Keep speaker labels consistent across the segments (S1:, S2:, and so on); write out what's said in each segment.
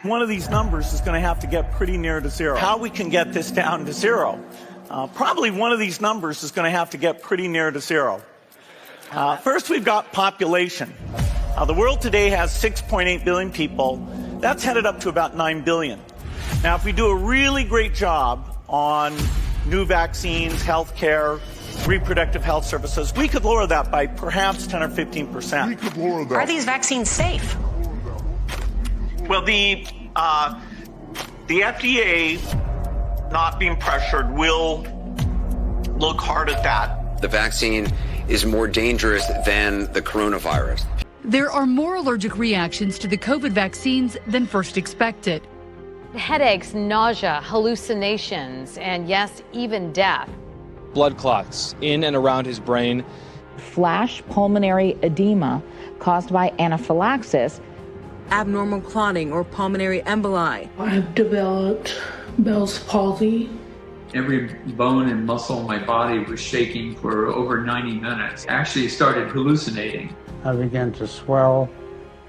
S1: one of these numbers is going to have to get pretty near to zero. How we can get this down to zero? Probably one of these numbers is going to have to get pretty near to zero. First, we've got population. The world today has 6.8 billion people. That's headed up to about 9 billion. Now, if we do a really great job on new vaccines, health care, reproductive health services, we could lower that by perhaps 10 or 15%.
S2: We could lower that.
S3: Are these vaccines safe?
S1: Well, the FDA, not being pressured, will look hard at that.
S4: The vaccine is more dangerous than the coronavirus.
S5: There are more allergic reactions to the COVID vaccines than first expected.
S6: Headaches, nausea, hallucinations, and yes, even death.
S7: Blood clots in and around his brain.
S8: Flash pulmonary edema caused by anaphylaxis.
S9: Abnormal clotting or pulmonary emboli.
S10: I've developed Bell's palsy.
S11: Every bone and muscle in my body was shaking for over 90 minutes. Actually started hallucinating.
S12: I began to swell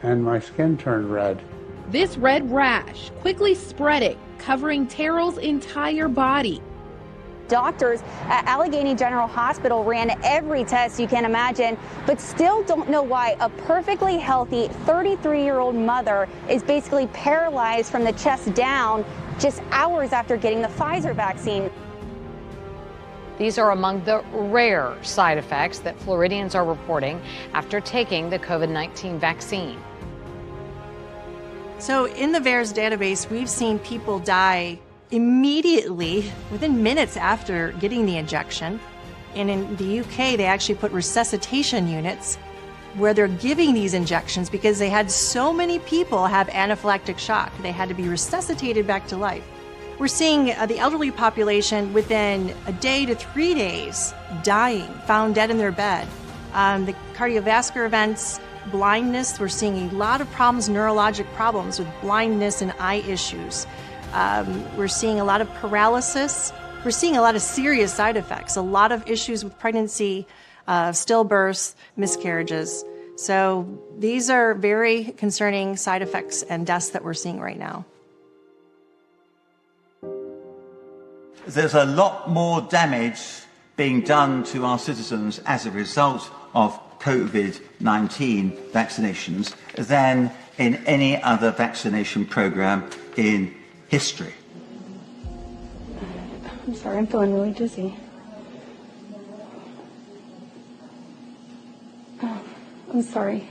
S12: and my skin turned red.
S13: This red rash quickly spreading, covering Terrell's entire body.
S14: Doctors at Allegheny General Hospital ran every test you can imagine, but still don't know why a perfectly healthy 33-year-old mother is basically paralyzed from the chest down just hours after getting the Pfizer vaccine.
S6: These are among the rare side effects that Floridians are reporting after taking the COVID-19 vaccine.
S15: So in the VAERS database, we've seen people die immediately, within minutes after getting the injection. And in the UK, they actually put resuscitation units where they're giving these injections because they had so many people have anaphylactic shock. They had to be resuscitated back to life. We're seeing the elderly population within a day to 3 days dying, found dead in their bed. The cardiovascular events, blindness, we're seeing a lot of problems, neurologic problems with blindness and eye issues. We're seeing a lot of paralysis. We're seeing a lot of serious side effects, a lot of issues with pregnancy, stillbirths, miscarriages. So these are very concerning side effects and deaths that we're seeing right now.
S16: There's a lot more damage being done to our citizens as a result of COVID-19 vaccinations than in any other vaccination program in history.
S14: I'm sorry, I'm feeling really dizzy. Oh, I'm sorry.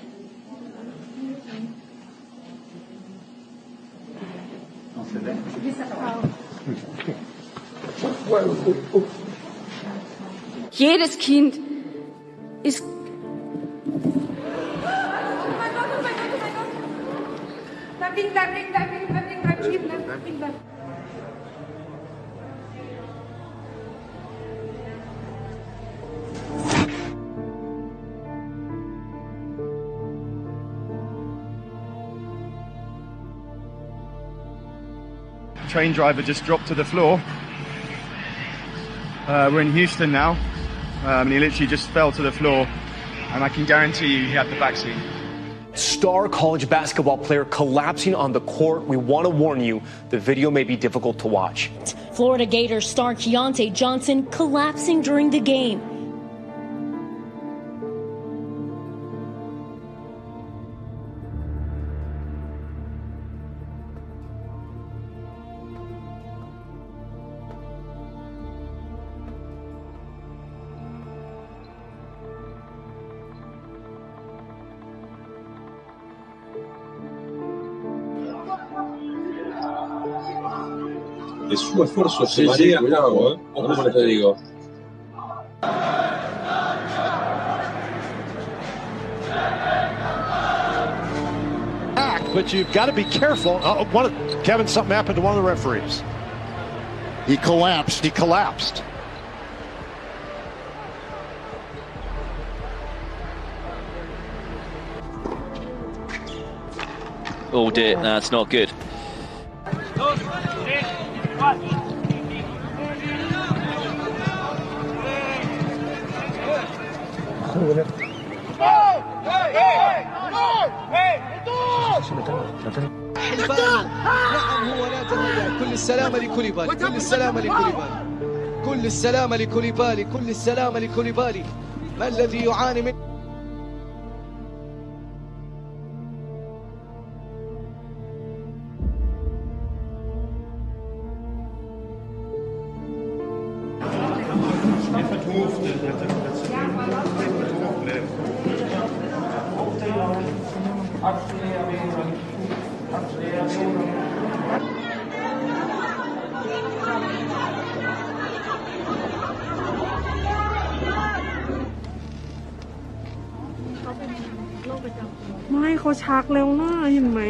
S13: Jedes Kind ist...
S17: Train driver just dropped to the floor. We're in Houston now, and he literally just fell to the floor, and I can guarantee you he had the vaccine.
S18: Star college basketball player collapsing on the court. We want to warn you, the video may be difficult to watch.
S19: Florida Gators star Keontae Johnson collapsing during the game.
S20: Es un esfuerzo, sí, cuidado, ¿cómo te digo?
S5: But you've got to be careful. Kevin, something happened to one of the referees. He collapsed.
S19: Oh dear, that's not good.
S2: حلفان. نعم هو لا تهدأ. كل السلامة لكوليبالي. كل السلامة لكوليبالي. كل السلامة لكوليبالي. كل السلامة لكوليبالي. ما الذي يعاني من
S3: ไม่เขาชักแล้วนะเห็นไหม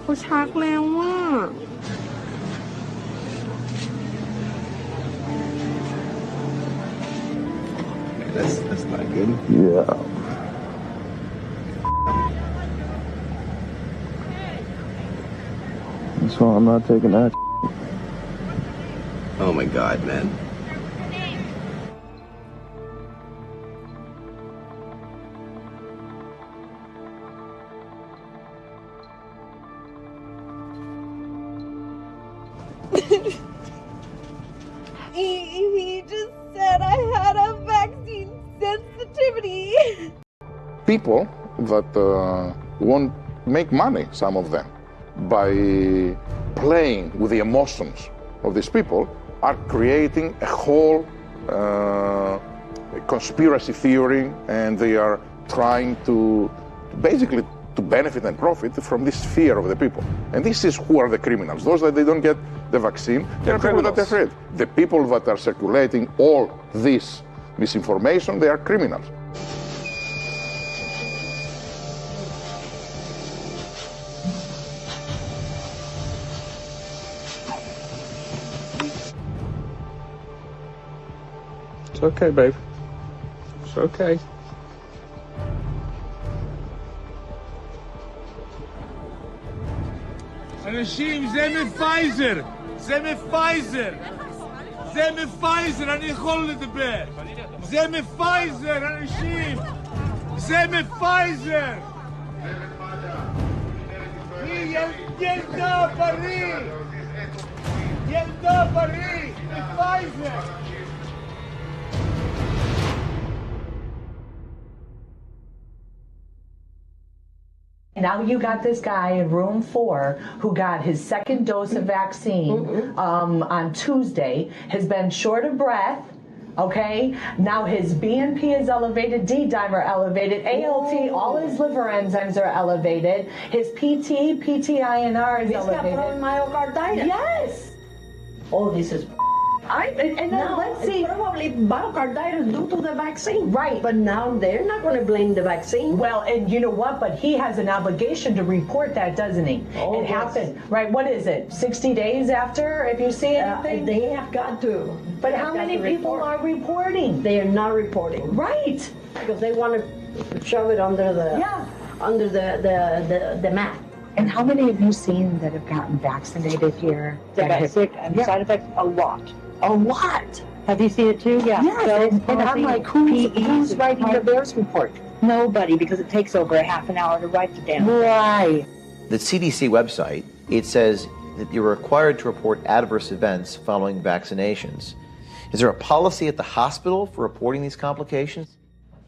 S3: เขาชักแล้วว่า That's not good. Yeah. That's why I'm not taking that.
S4: Oh my God, man.
S21: He just said I had a vaccine sensitivity.
S22: People that want make money, some of them, by playing with the emotions of these people, are creating a whole conspiracy theory, and they are trying to basically to benefit and profit from this fear of the people. And this is who are the criminals. Those that they don't get the vaccine, they're people that are afraid. The people that are circulating all this misinformation, they are criminals.
S12: It's okay, babe. It's okay.
S23: אנשים, זה מפייזר! זה מפייזר! זה מפייזר, אני יכול לדבר! זה מפייזר, אנשים! זה מפייזר! היא ילדה בריא! ילדה בריא! מפייזר!
S8: Now you got this guy in room 4 who got his second dose of vaccine on Tuesday, has been short of breath, okay? Now his BNP is elevated, D-dimer elevated, ALT, all his liver enzymes are elevated, his PT, PTINR is elevated.
S21: He's got myocarditis.
S8: Yes!
S21: Oh, this is
S8: let's see.
S21: It's probably myocarditis due to the vaccine.
S8: Right.
S21: But now they're not going to blame the vaccine.
S8: Well, and you know what? But he has an obligation to report that, doesn't he?
S21: Oh,
S8: it happened. Right. What is it? 60 days after, if you see anything?
S21: They have got to.
S8: But how many people are reporting?
S21: They are not reporting.
S8: Right.
S21: Because they want to shove it under the mat.
S8: And how many have you seen that have gotten vaccinated here?
S21: That got sick and side effects? A lot. A lot. Have you seen it too? Yeah.
S8: Yes. And I'm like, who's writing the VAERS report?
S21: Nobody, because it takes over a half an hour to write the damn.
S8: Right.
S24: The CDC website, it says that you're required to report adverse events following vaccinations. Is there a policy at the hospital for reporting these complications?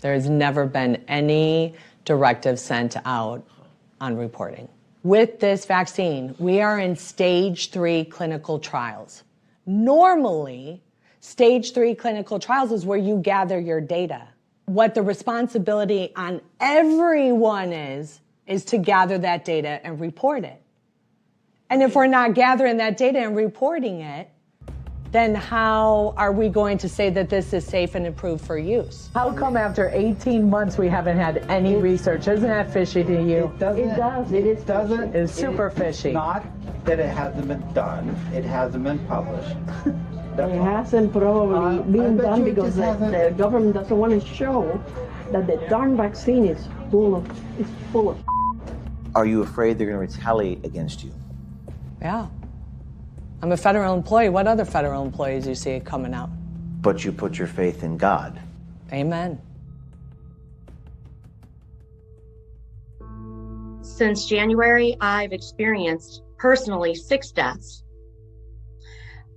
S25: There has never been any directive sent out on reporting. With this vaccine, we are in stage 3 clinical trials. Normally, stage 3 clinical trials is where you gather your data. What the responsibility on everyone is to gather that data and report it. And if we're not gathering that data and reporting it, then how are we going to say that this is safe and approved for use?
S8: How come after 18 months we haven't had any research? Isn't that fishy to you?
S21: It does. It is doesn't.
S8: It's super fishy.
S26: Not that it hasn't been done. It hasn't been published.
S21: It hasn't probably been done because the government doesn't want to show that the darn vaccine is full of.
S24: Are you afraid they're going to retaliate against you?
S25: Yeah. I'm a federal employee. What other federal employees do you see coming out?
S24: But you put your faith in God.
S25: Amen.
S1: Since January, I've experienced personally 6 deaths,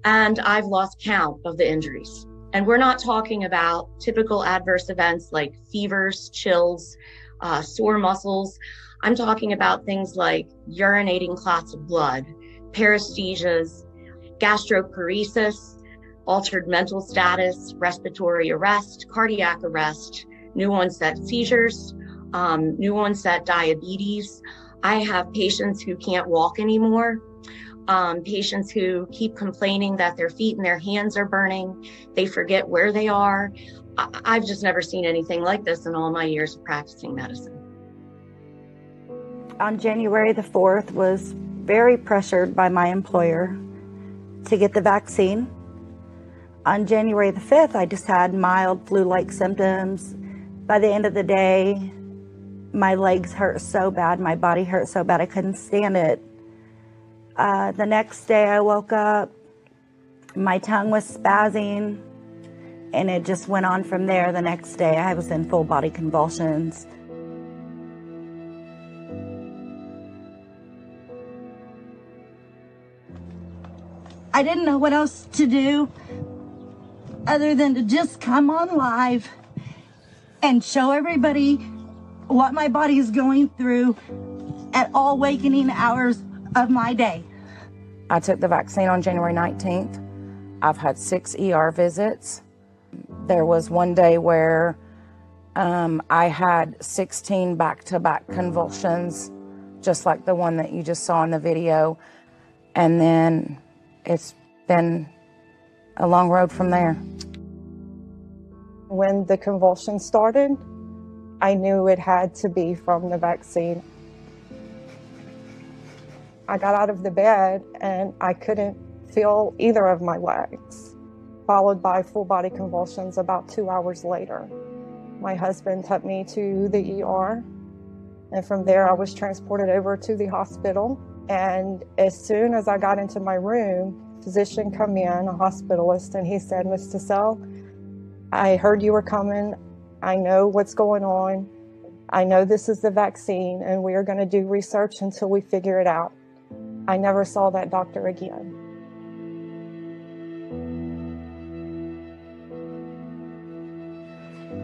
S1: and I've lost count of the injuries. And we're not talking about typical adverse events like fevers, chills, sore muscles. I'm talking about things like urinating clots of blood, paresthesias, gastroparesis, altered mental status, respiratory arrest, cardiac arrest, new onset seizures, new onset diabetes. I have patients who can't walk anymore, patients who keep complaining that their feet and their hands are burning. They forget where they are. I've just never seen anything like this in all my years of practicing medicine.
S6: On January the 4th, was very pressured by my employer to get the vaccine. On January the 5th, I just had mild flu-like symptoms. By the end of the day, my legs hurt so bad, my body hurt so bad, I couldn't stand it. The next day I woke up, my tongue was spazzing, and it just went on from there. The next day I was in full body convulsions. I didn't know what else to do other than to just come on live and show everybody what my body is going through at all wakening hours of my day.
S7: I took the vaccine on January 19th. I've had 6 ER visits. There was one day where I had 16 back-to-back convulsions, just like the one that you just saw in the video. And then it's been a long road from there.
S9: When the convulsions started, I knew it had to be from the vaccine. I got out of the bed and I couldn't feel either of my legs, followed by full body convulsions about 2 hours later. My husband took me to the ER, and from there I was transported over to the hospital. And as soon as I got into my room, a physician come in, a hospitalist, and he said, "Ms. Tassell, I heard you were coming. I know what's going on. I know this is the vaccine, and we are going to do research until we figure it out." I never saw that doctor again.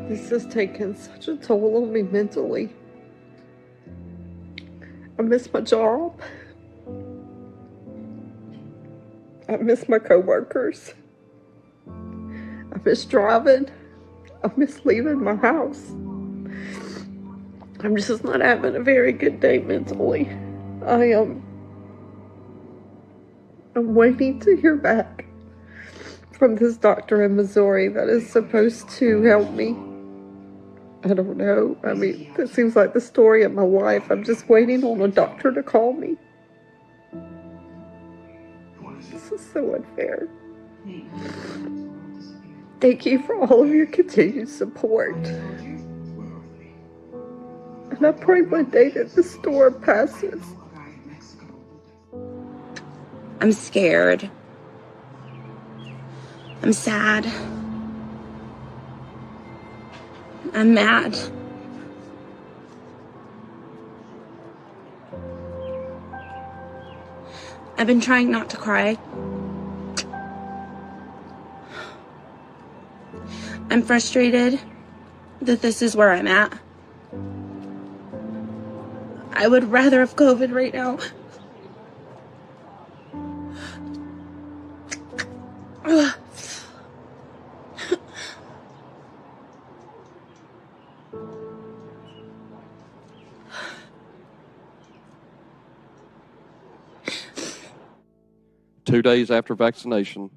S3: This has taken such a toll on me mentally. I miss my job. I miss my coworkers. I miss driving. I miss leaving my house. I'm just not having a very good day mentally. I'm waiting to hear back from this doctor in Missouri that is supposed to help me. I don't know. I mean, that seems like the story of my life. I'm just waiting on a doctor to call me. This is so unfair. Thank you for all of your continued support. And I pray one day that the storm passes.
S7: I'm scared. I'm sad. I'm mad. I've been trying not to cry. I'm frustrated that this is where I'm at. I would rather have COVID right now. Ugh.
S10: 2 days after vaccination,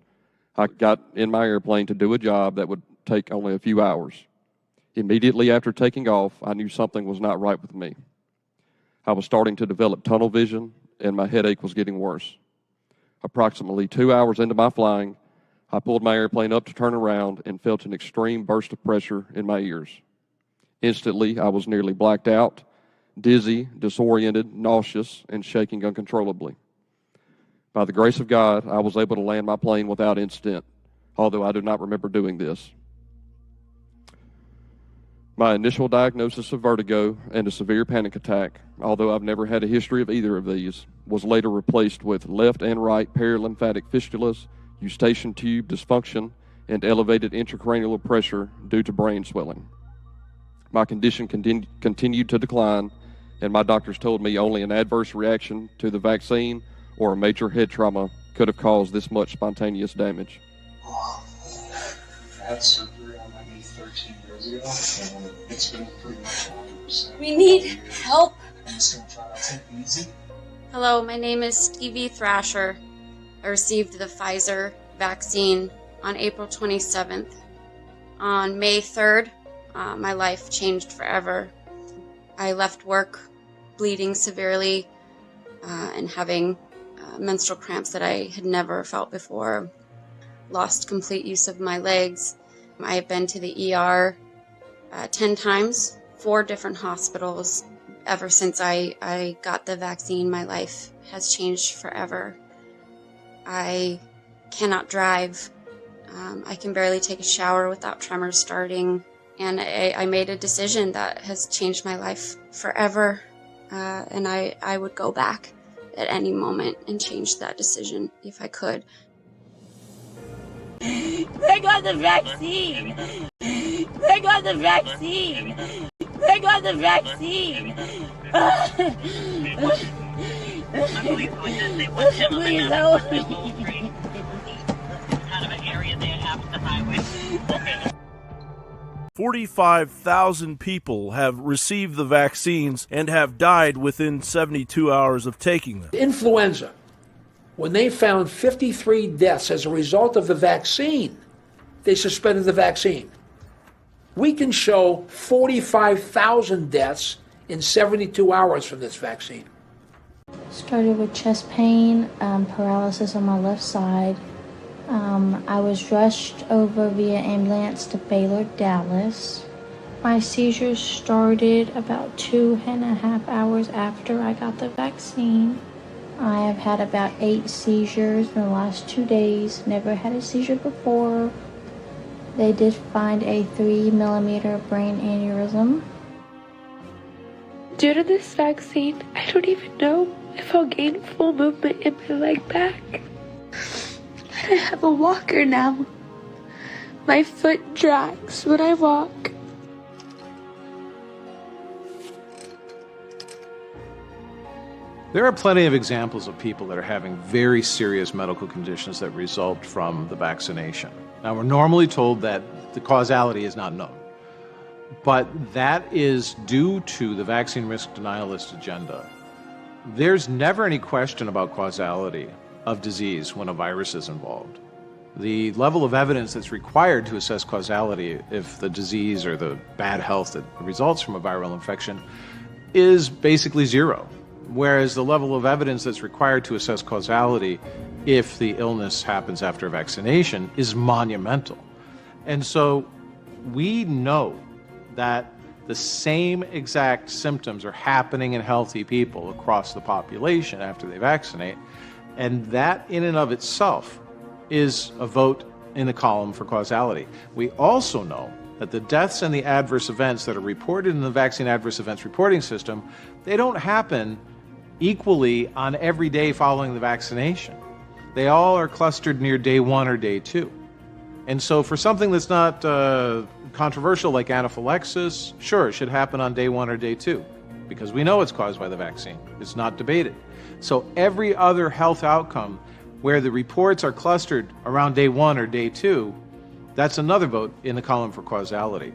S10: I got in my airplane to do a job that would take only a few hours. Immediately after taking off, I knew something was not right with me. I was starting to develop tunnel vision, and my headache was getting worse. Approximately 2 hours into my flying, I pulled my airplane up to turn around and felt an extreme burst of pressure in my ears. Instantly, I was nearly blacked out, dizzy, disoriented, nauseous, and shaking uncontrollably. By the grace of God, I was able to land my plane without incident, although I do not remember doing this. My initial diagnosis of vertigo and a severe panic attack, although I've never had a history of either of these, was later replaced with left and right perilymphatic fistulas, eustachian tube dysfunction, and elevated intracranial pressure due to brain swelling. My condition continued to decline, and my doctors told me only an adverse reaction to the vaccine or a major head trauma could have caused this much spontaneous damage.
S11: I had surgery on my knee 13 years ago, and it's been pretty much 100%.
S13: We need help.
S11: I'm just going to try to take it easy.
S13: Hello, my name is Stevie Thrasher. I received the Pfizer vaccine on April 27th. On May 3rd, my life changed forever. I left work bleeding severely and having menstrual cramps that I had never felt before. Lost complete use of my legs. I have been to the ER 10 times, 4 different hospitals. Ever since I got the vaccine, my life has changed forever. I cannot drive. I can barely take a shower without tremors starting. And I made a decision that has changed my life forever. And I would go back at any moment and change that decision if I could. They got the vaccine! They got the vaccine! They got the vaccine! Please help me!
S14: 45,000 people have received the vaccines and have died within 72 hours of taking them.
S15: Influenza, when they found 53 deaths as a result of the vaccine, they suspended the vaccine. We can show 45,000 deaths in 72 hours from this vaccine.
S16: Started with chest pain, paralysis on my left side. I was rushed over via ambulance to Baylor, Dallas. My seizures started about 2.5 hours after I got the vaccine. I have had about 8 seizures in the last 2 days. Never had a seizure before. They did find a 3-millimeter brain aneurysm.
S17: Due to this vaccine, I don't even know if I'll gain full movement in my leg back. I have a walker now. My foot drags when I walk.
S27: There are plenty of examples of people that are having very serious medical conditions that result from the vaccination. Now, we're normally told that the causality is not known, but that is due to the vaccine risk denialist agenda. There's never any question about causality of disease when a virus is involved. The level of evidence that's required to assess causality if the disease or the bad health that results from a viral infection is basically zero, whereas the level of evidence that's required to assess causality if the illness happens after vaccination is monumental. And so we know that the same exact symptoms are happening in healthy people across the population after they vaccinate, and that in and of itself is a vote in the column for causality. We also know that the deaths and the adverse events that are reported in the vaccine adverse events reporting system, they don't happen equally on every day following the vaccination. They all are clustered near day 1 or day 2. And so for something that's not controversial like anaphylaxis, sure, it should happen on day 1 or day 2 because we know it's caused by the vaccine. It's not debated. So every other health outcome where the reports are clustered around day 1 or day 2, that's another vote in the column for causality.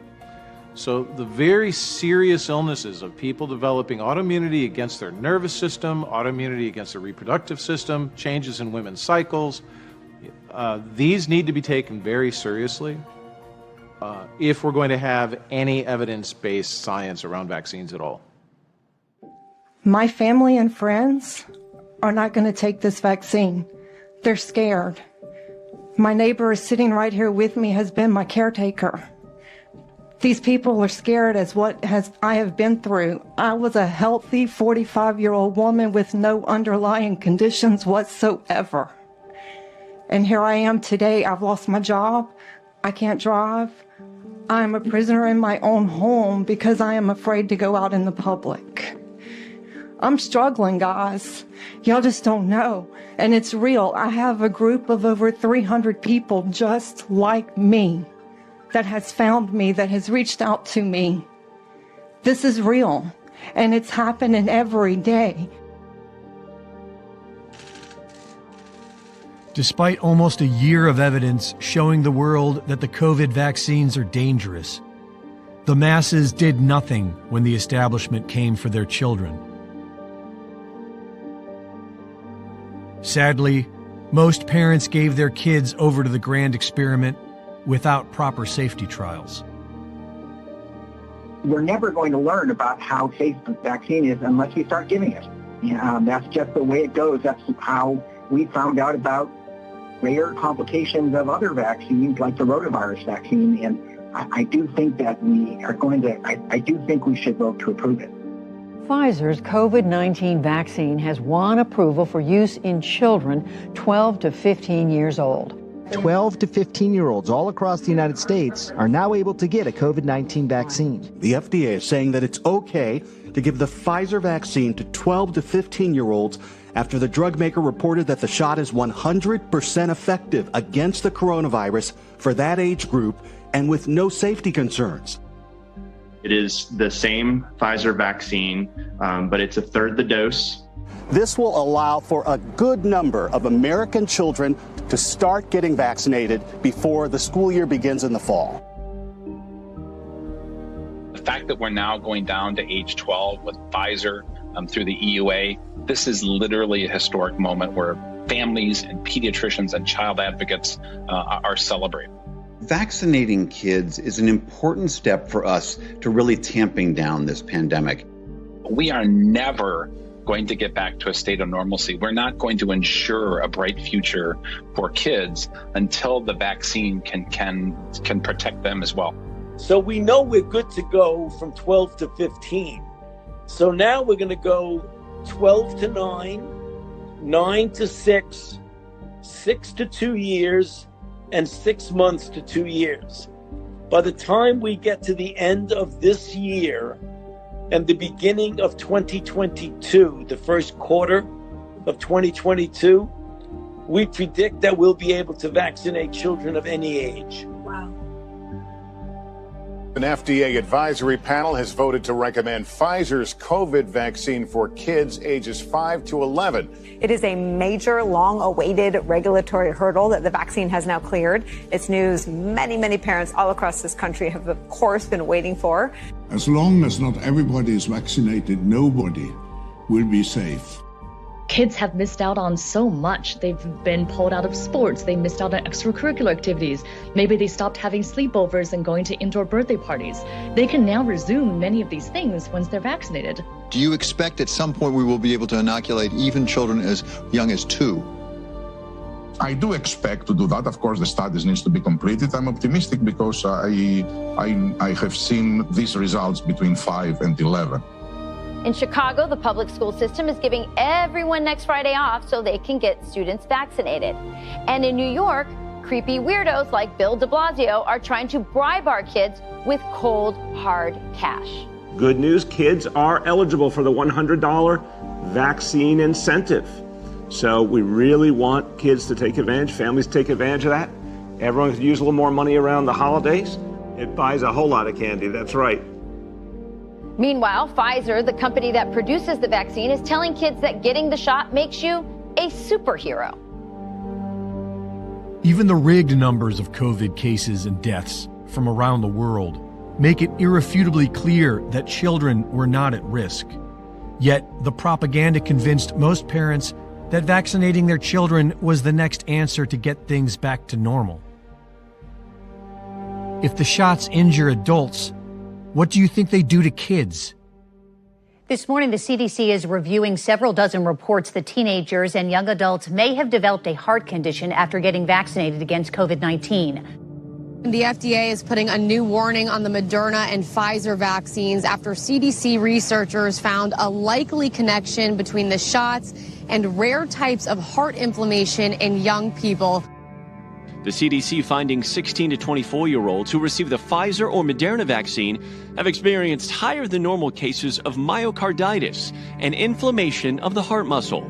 S27: So the very serious illnesses of people developing autoimmunity against their nervous system, autoimmunity against their reproductive system, changes in women's cycles, these need to be taken very seriously if we're going to have any evidence-based science around vaccines at all.
S9: My family and friends are not going to take this vaccine. They're scared. My neighbor is sitting right here with me, has been my caretaker. These people are scared as what I have been through. I was a healthy 45-year-old woman with no underlying conditions whatsoever. And here I am today. I've lost my job. I can't drive. I'm a prisoner in my own home because I am afraid to go out in the public. I'm struggling, guys. Y'all just don't know. And it's real. I have a group of over 300 people just like me that has found me, that has reached out to me. This is real. And it's happening every day.
S2: Despite almost a year of evidence showing the world that the COVID vaccines are dangerous, the masses did nothing when the establishment came for their children. Sadly, most parents gave their kids over to the grand experiment without proper safety trials.
S4: We're never going to learn about how safe the vaccine is unless we start giving it. That's just the way it goes. That's how we found out about rare complications of other vaccines like the rotavirus vaccine. And I do think that I do think we should vote to approve it.
S5: Pfizer's COVID-19 vaccine has won approval for use in children 12 to 15 years old.
S18: 12 to 15-year-olds all across the United States are now able to get a COVID-19 vaccine.
S19: The FDA is saying that it's okay to give the Pfizer vaccine to 12 to 15-year-olds after the drug maker reported that the shot is 100% effective against the coronavirus for that age group and with no safety concerns.
S20: It is the same Pfizer vaccine, but it's a third the dose.
S19: This will allow for a good number of American children to start getting vaccinated before the school year begins in the fall.
S22: The fact that we're now going down to age 12 with Pfizer through the EUA, this is literally a historic moment where families and pediatricians and child advocates are celebrating.
S28: Vaccinating kids is an important step for us to really tamping down this pandemic.
S22: We are never going to get back to a state of normalcy. We're not going to ensure a bright future for kids until the vaccine can protect them as well.
S29: So we know we're good to go from 12 to 15. So now we're going to go 12 to 9, 9 to 6, 6 to 2 years, and 6 months to 2 years. By the time we get to the end of this year and the beginning of 2022, the first quarter of 2022, we predict that we'll be able to vaccinate children of any age.
S30: Wow. An FDA advisory panel has voted to recommend Pfizer's COVID vaccine for kids ages 5 to 11.
S31: It is a major, long-awaited regulatory hurdle that the vaccine has now cleared. It's news many parents all across this country have, of course, been waiting for.
S32: As long as not everybody is vaccinated, nobody will be safe.
S33: Kids have missed out on so much. They've been pulled out of sports. They missed out on extracurricular activities. Maybe they stopped having sleepovers and going to indoor birthday parties. They can now resume many of these things once they're vaccinated.
S34: Do you expect at some point we will be able to inoculate even children as young as 2?
S32: I do expect to do that. Of course, the studies needs to be completed. I'm optimistic because I have seen these results between 5 and 11.
S35: In Chicago, the public school system is giving everyone next Friday off so they can get students vaccinated. And in New York, creepy weirdos like Bill de Blasio are trying to bribe our kids with cold, hard cash.
S36: Good news, kids are eligible for the $100 vaccine incentive. So we really want kids to take advantage, families to take advantage of that. Everyone could use a little more money around the holidays. It buys a whole lot of candy, that's right.
S35: Meanwhile, Pfizer, the company that produces the vaccine, is telling kids that getting the shot makes you a superhero.
S2: Even the rigged numbers of COVID cases and deaths from around the world make it irrefutably clear that children were not at risk. Yet the propaganda convinced most parents that vaccinating their children was the next answer to get things back to normal. If the shots injure adults, what do you think they do to kids?
S36: This morning, the CDC is reviewing several dozen reports that teenagers and young adults may have developed a heart condition after getting vaccinated against COVID-19.
S37: The FDA is putting a new warning on the Moderna and Pfizer vaccines after CDC researchers found a likely connection between the shots and rare types of heart inflammation in young people.
S1: The CDC finding 16 to 24-year-olds who receive the Pfizer or Moderna vaccine have experienced higher than normal cases of myocarditis and inflammation of the heart muscle.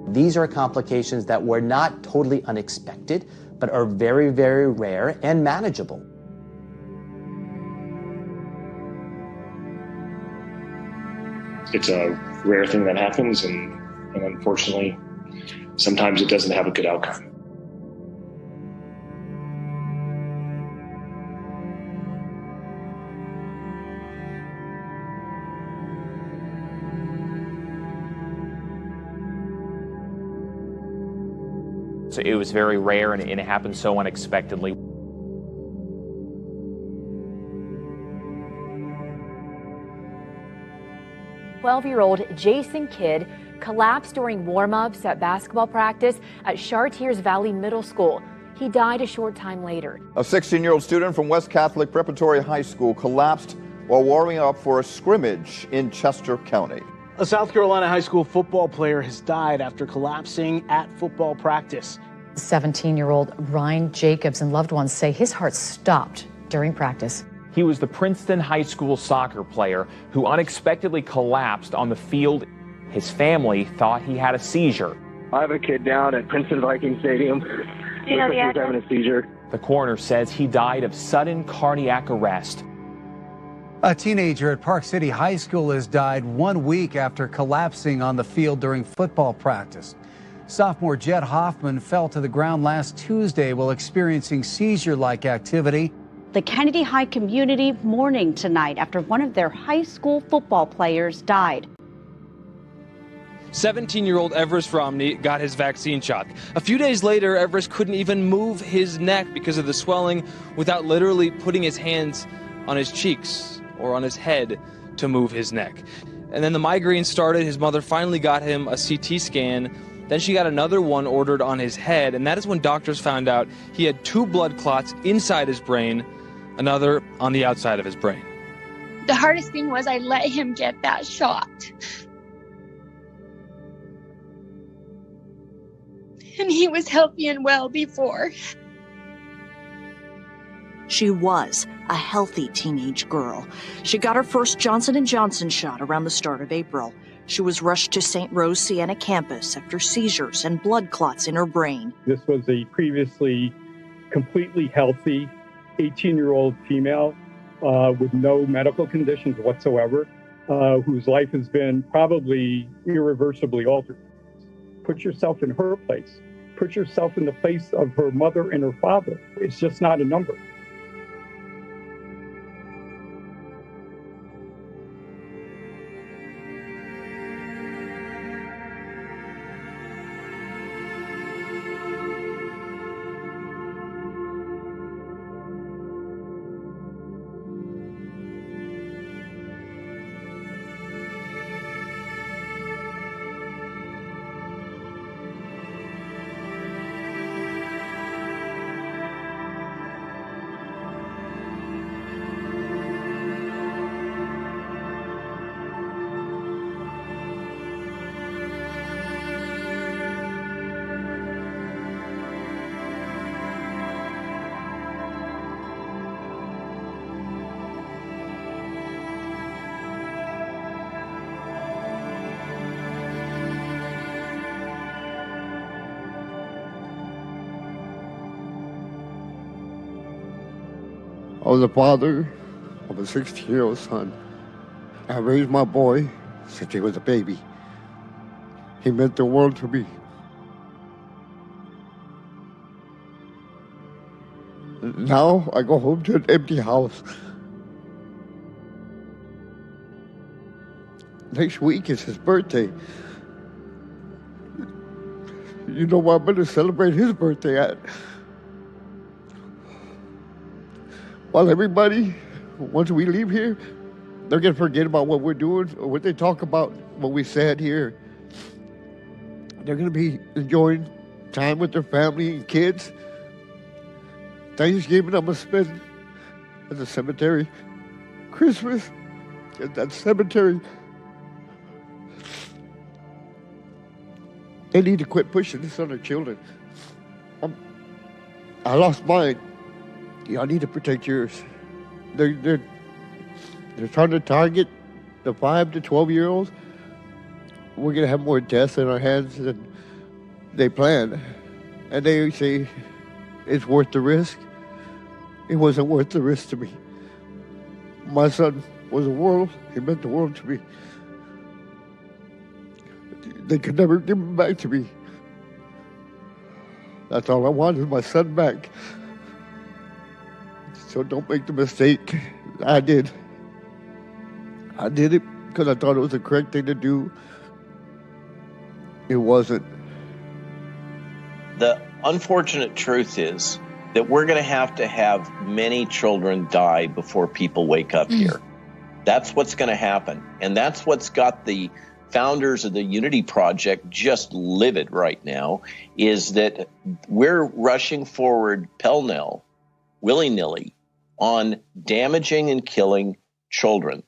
S3: These are complications that were not totally unexpected, but are very, very rare and manageable.
S6: It's a rare thing that happens, and unfortunately, sometimes it doesn't have a good outcome.
S7: So it was very rare, and it happened so unexpectedly.
S8: Twelve-year-old Jason Kidd collapsed during warm-ups at basketball practice at Chartiers Valley Middle School. He died a short time later.
S10: A 16-year-old student from West Catholic Preparatory High School collapsed while warming up for a scrimmage in Chester County.
S11: A South Carolina high school football player has died after collapsing at football practice.
S12: 17-year-old Ryan Jacobs and loved ones say his heart stopped during practice.
S7: He was the Princeton High School soccer player who unexpectedly collapsed on the field. His family thought he had a seizure.
S13: I have a kid down at Princeton Viking Stadium. Looks like he's having a seizure.
S7: The coroner says he died of sudden cardiac arrest.
S14: A teenager at Park City High School has died 1 week after collapsing on the field during football practice. Sophomore Jed Hoffman fell to the ground last Tuesday while experiencing seizure-like activity.
S15: The Kennedy High community mourning tonight after one of their high school football players died.
S16: 17-year-old Everest Romney got his vaccine shot. A few days later, Everest couldn't even move his neck because of the swelling without literally putting his hands on his cheeks or on his head to move his neck. And then the migraine started. His mother finally got him a CT scan. Then she got another one ordered on his head, and that is when doctors found out he had 2 blood clots inside his brain, another on the outside of his brain.
S17: The hardest thing was I let him get that shot. And he was healthy and well before.
S21: She was a healthy teenage girl. She got her first Johnson & Johnson shot around the start of April. She was rushed to St. Rose Sienna campus after seizures and blood clots in her brain.
S23: This was a previously completely healthy 18-year-old female with no medical conditions whatsoever, whose life has been probably irreversibly altered. Put yourself in her place. Put yourself in the place of her mother and her father. It's just not a number.
S24: I was a father of a 16-year-old son. I raised my boy since he was a baby. He meant the world to me. Now I go home to an empty house. Next week is his birthday. You know where I'm going to celebrate his birthday at? While everybody, once we leave here, they're going to forget about what we're doing or what they talk about, what we said here. They're going to be enjoying time with their family and kids. Thanksgiving, I'm going to spend at the cemetery. Christmas at that cemetery. They need to quit pushing this on their children. I lost mine. Y'all need to protect yours. They're trying to target the 5 to 12-year-olds. We're going to have more deaths in our hands than they planned. And they say it's worth the risk. It wasn't worth the risk to me. My son was a world. He meant the world to me. They could never give him back to me. That's all I want is my son back. So don't make the mistake I did. I did it because I thought it was the correct thing to do. It wasn't.
S4: The unfortunate truth is that we're going to have many children die before people wake up here. That's what's going to happen. And that's what's got the founders of the Unity Project just livid right now, is that we're rushing forward pell-mell, willy-nilly, on damaging and killing children.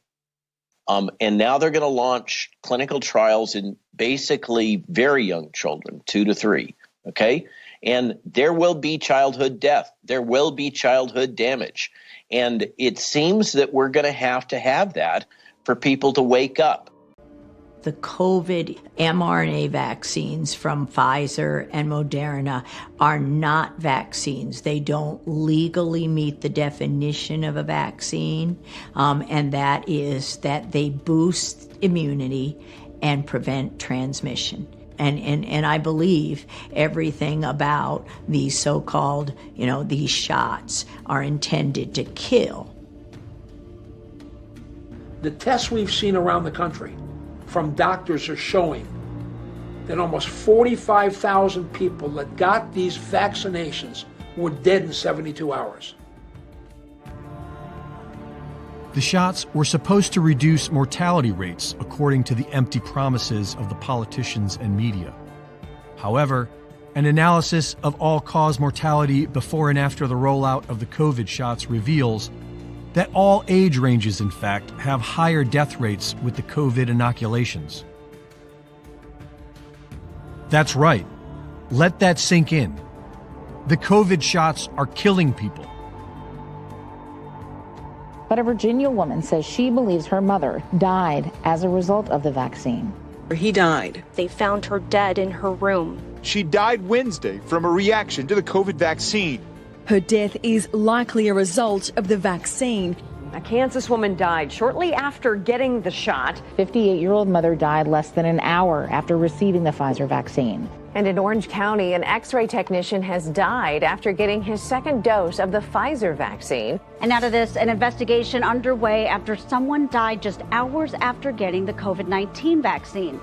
S4: And now they're going to launch clinical trials in basically very young children, 2 to 3, okay? And there will be childhood death. There will be childhood damage. And it seems that we're going to have that for people to wake up.
S5: The COVID mRNA vaccines from Pfizer and Moderna are not vaccines. They don't legally meet the definition of a vaccine, and that is that they boost immunity and prevent transmission. And I believe everything about these so-called, these shots are intended to kill.
S9: The tests we've seen around the country from doctors are showing that almost 45,000 people that got these vaccinations were dead in 72 hours.
S2: The shots were supposed to reduce mortality rates, according to the empty promises of the politicians and media. However, an analysis of all-cause mortality before and after the rollout of the COVID shots reveals that all age ranges, in fact, have higher death rates with the COVID inoculations. That's right. Let that sink in. The COVID shots are killing people.
S18: But a Virginia woman says she believes her mother died as a result of the vaccine.
S19: He died.
S20: They found her dead in her room.
S22: She died Wednesday from a reaction to the COVID vaccine.
S25: Her death is likely a result of the vaccine.
S26: A Kansas woman died shortly after getting the shot.
S18: 58-year-old mother died less than an hour after receiving the Pfizer vaccine.
S27: And in Orange County, an X-ray technician has died after getting his second dose of the Pfizer vaccine.
S15: And out of this, an investigation underway after someone died just hours after getting the COVID-19 vaccine.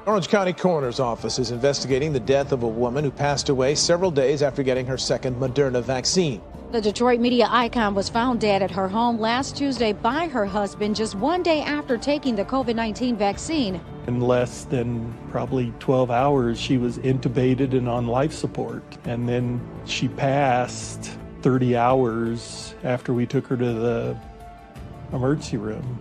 S28: Orange County Coroner's Office is investigating the death of a woman who passed away several days after getting her second Moderna vaccine.
S29: The Detroit media icon was found dead at her home last Tuesday by her husband just one day after taking the COVID-19 vaccine.
S30: In less than probably 12 hours, she was intubated and on life support. And then she passed 30 hours after we took her to the emergency room.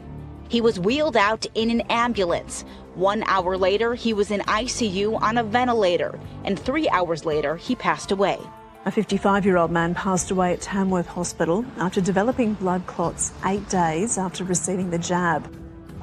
S31: He was wheeled out in an ambulance. 1 hour later, he was in ICU on a ventilator. And 3 hours later, he passed away.
S32: A 55-year-old man passed away at Tamworth Hospital after developing blood clots 8 days after receiving the jab.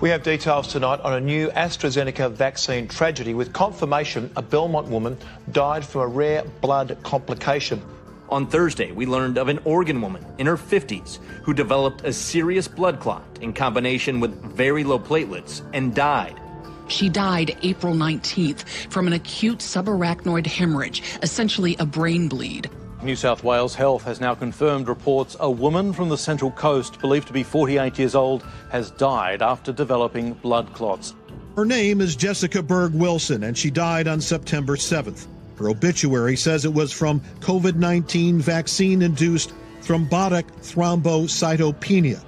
S33: We have details tonight on a new AstraZeneca vaccine tragedy with confirmation a Belmont woman died from a rare blood complication.
S34: On Thursday, we learned of an Oregon woman in her 50s who developed a serious blood clot in combination with very low platelets and died.
S38: She died April 19th from an acute subarachnoid hemorrhage, essentially a brain bleed.
S39: New South Wales Health has now confirmed reports a woman from the Central Coast, believed to be 48 years old, has died after developing blood clots.
S40: Her name is Jessica Berg Wilson, and she died on September 7th. Her obituary says it was from COVID-19 vaccine-induced thrombotic thrombocytopenia.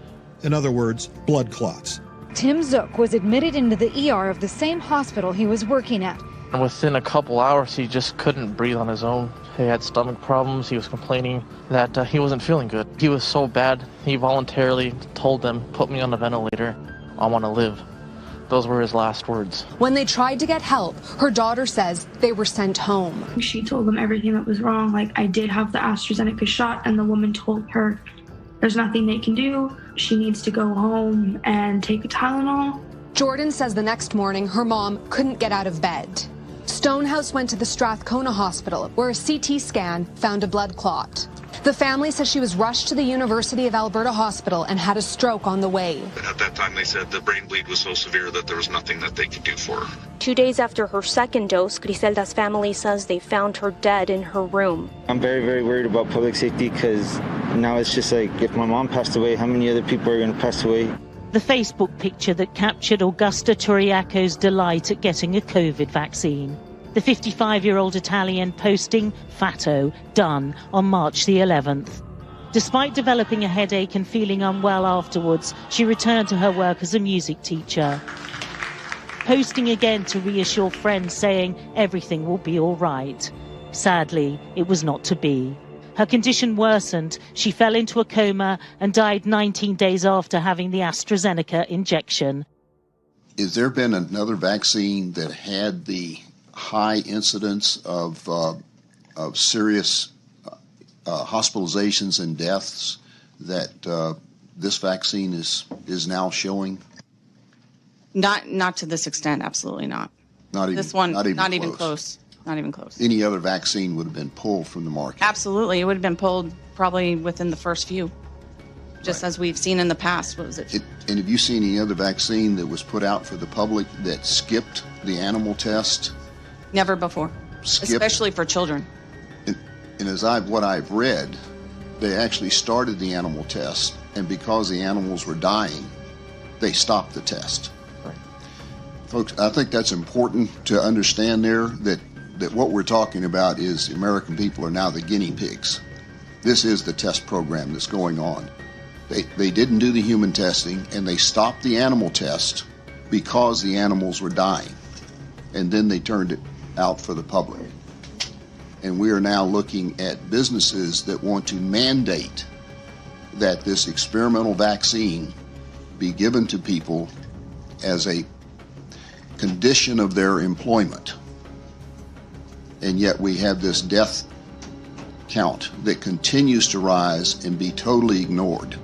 S40: In other words, blood clots.
S29: Tim Zook was admitted into the ER of the same hospital he was working at.
S41: And within a couple hours, he just couldn't breathe on his own. He had stomach problems. He was complaining that he wasn't feeling good. He was so bad, he voluntarily told them, put me on a ventilator. I want to live. Those were his last words.
S1: When they tried to get help, her daughter says they were sent home.
S3: She told them everything that was wrong. Like, I did have the AstraZeneca shot, and the woman told her there's nothing they can do. She needs to go home and take a Tylenol.
S1: Jordan says the next morning her mom couldn't get out of bed. Stonehouse went to the Strathcona Hospital, where a CT scan found a blood clot. The family says she was rushed to the University of Alberta Hospital and had a stroke on the way.
S4: At that time, they said the brain bleed was so severe that there was nothing that they could do for her.
S20: 2 days after her second dose, Griselda's family says they found her dead in her room.
S5: I'm very, very worried about public safety because now it's just like, if my mom passed away, how many other people are going to pass away?
S6: The Facebook picture that captured Augusta Turiaco's delight at getting a COVID vaccine. The 55-year-old Italian posting, "Fatto, done," on March the 11th. Despite developing a headache and feeling unwell afterwards, she returned to her work as a music teacher. Posting again to reassure friends, saying everything will be all right. Sadly, it was not to be. Her condition worsened. She fell into a coma and died 19 days after having the AstraZeneca injection.
S7: Has there been another vaccine that had the high incidence of serious hospitalizations and deaths that this vaccine is now showing?
S8: Not to this extent, absolutely not.
S7: Not even,
S8: this one,
S7: not
S8: even close. Not even close.
S7: Any other vaccine would have been pulled from the market.
S8: Absolutely, it would have been pulled probably within the first few, just as we've seen in the past. What was it?
S7: And have you seen any other vaccine that was put out for the public that skipped the animal test?
S8: Never before, especially for children.
S7: And as what I've read, they actually started the animal test, and because the animals were dying, they stopped the test.
S8: Right.
S7: Folks, I think that's important to understand there, that what we're talking about is the American people are now the guinea pigs. This is the test program that's going on. They didn't do the human testing, and they stopped the animal test because the animals were dying. And then they turned it out for the public. And we are now looking at businesses that want to mandate that this experimental vaccine be given to people as a condition of their employment. And yet we have this death count that continues to rise and be totally ignored.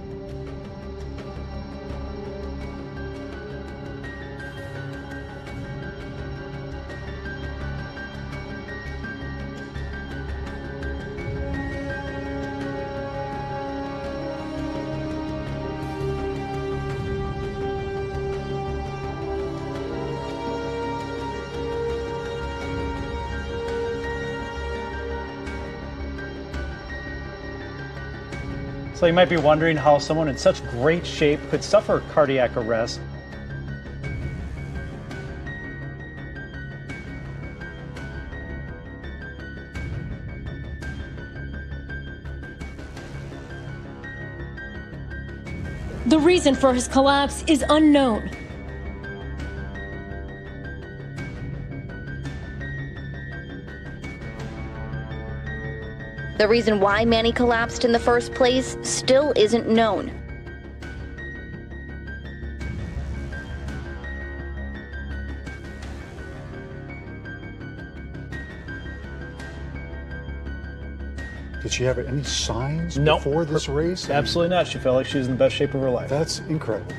S10: So you might be wondering how someone in such great shape could suffer cardiac arrest.
S25: The reason for his collapse is unknown.
S31: The reason why Manny collapsed in the first place still isn't known.
S11: Did she have any signs
S10: Nope.
S11: before this race?
S10: Absolutely not. She felt like she was in the best shape of her life.
S11: That's incredible.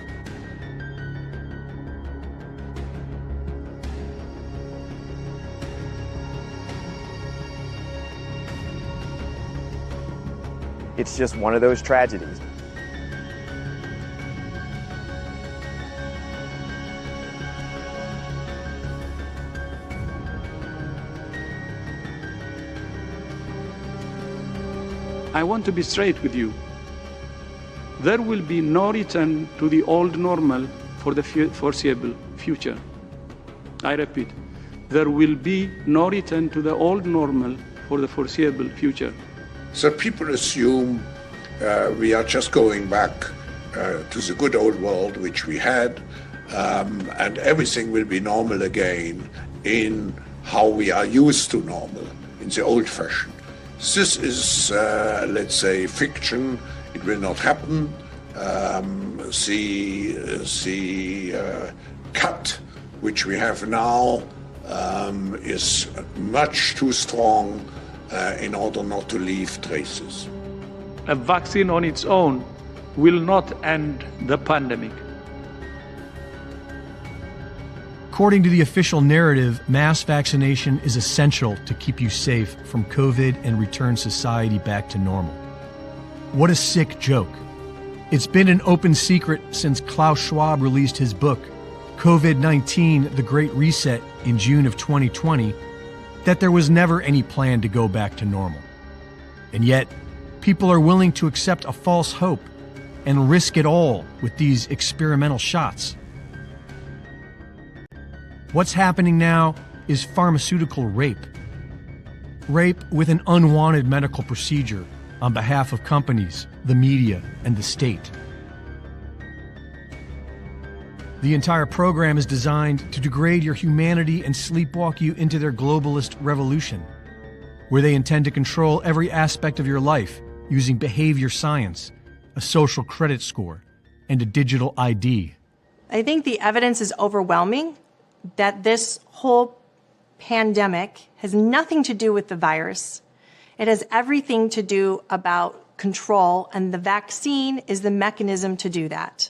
S12: It's just one of those tragedies.
S13: I want to be straight with you. There will be no return to the old normal for the foreseeable future. I repeat, there will be no return to the old normal for the foreseeable future.
S14: So people assume we are just going back to the good old world which we had, and everything will be normal again in how we are used to normal, in the old fashion. This is, let's say, fiction. It will not happen. The cut which we have now is much too strong in order not to leave traces.
S13: A vaccine on its own will not end the pandemic.
S2: According to the official narrative, mass vaccination is essential to keep you safe from COVID and return society back to normal. What a sick joke. It's been an open secret since Klaus Schwab released his book, COVID-19, The Great Reset, in June of 2020, that there was never any plan to go back to normal. And yet, people are willing to accept a false hope and risk it all with these experimental shots. What's happening now is pharmaceutical rape. Rape with an unwanted medical procedure on behalf of companies, the media, and the state. The entire program is designed to degrade your humanity and sleepwalk you into their globalist revolution, where they intend to control every aspect of your life using behavior science, a social credit score, and a digital ID.
S9: I think the evidence is overwhelming that this whole pandemic has nothing to do with the virus. It has everything to do about control, and the vaccine is the mechanism to do that.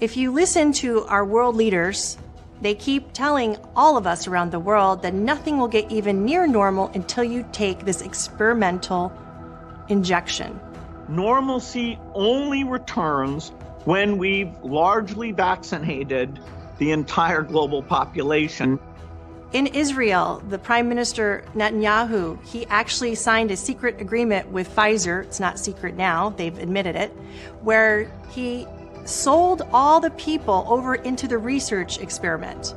S9: If you listen to our world leaders, they keep telling all of us around the world that nothing will get even near normal until you take this experimental injection.
S15: Normalcy only returns when we've largely vaccinated the entire global population.
S9: In Israel, the Prime Minister Netanyahu, he actually signed a secret agreement with Pfizer, it's not secret now, they've admitted it, where he sold all the people over into the research experiment.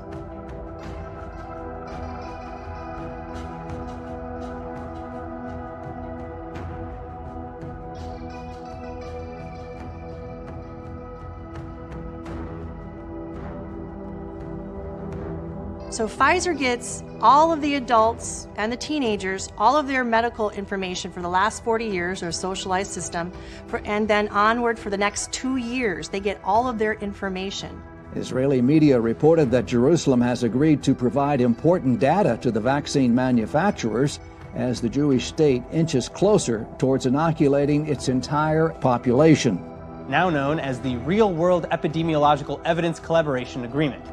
S9: So Pfizer gets all of the adults and the teenagers, all of their medical information for the last 40 years, their socialized system, and then onward for the next 2 years, they get all of their information.
S16: Israeli media reported that Jerusalem has agreed to provide important data to the vaccine manufacturers as the Jewish state inches closer towards inoculating its entire population.
S17: Now known as the Real-World Epidemiological Evidence Collaboration Agreement.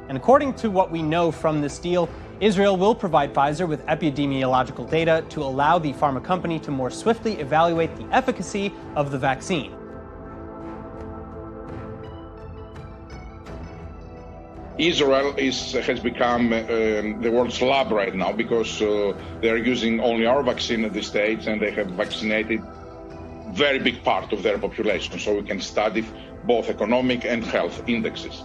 S17: And according to what we know from this deal, Israel will provide Pfizer with epidemiological data to allow the pharma company to more swiftly evaluate the efficacy of the vaccine.
S4: Israel has become the world's lab right now because they're using only our vaccine at this stage, and they have vaccinated very big part of their population, so we can study both economic and health indexes.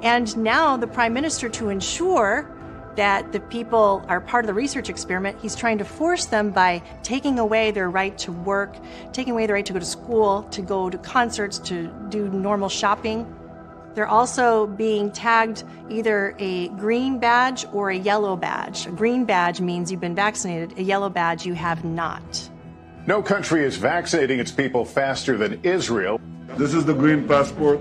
S9: And now the Prime Minister, to ensure that the people are part of the research experiment, he's trying to force them by taking away their right to work, taking away their right to go to school, to go to concerts, to do normal shopping. They're also being tagged either a green badge or a yellow badge. A green badge means you've been vaccinated. A yellow badge, you have not.
S11: No country is vaccinating its people faster than Israel.
S18: This is the green passport.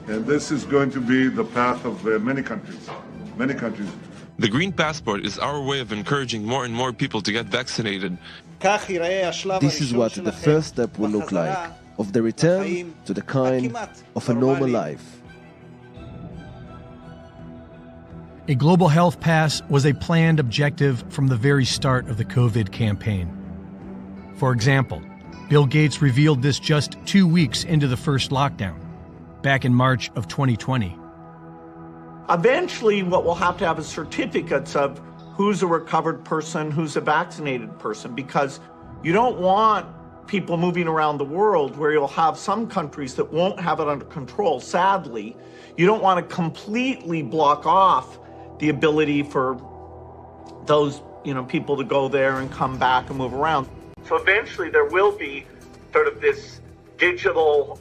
S18: And this is going to be the path of many countries. Many countries.
S19: The Green Passport is our way of encouraging more and more people to get vaccinated.
S21: This is what the first step will look like, of the return to the kind of a normal life.
S2: A global health pass was a planned objective from the very start of the COVID campaign. For example, Bill Gates revealed this just 2 weeks into the first lockdown, back in March of 2020.
S15: Eventually, what we'll have is certificates of who's a recovered person, who's a vaccinated person, because you don't want people moving around the world where you'll have some countries that won't have it under control. Sadly, you don't want to completely block off the ability for those, people to go there and come back and move around. So eventually there will be sort of this digital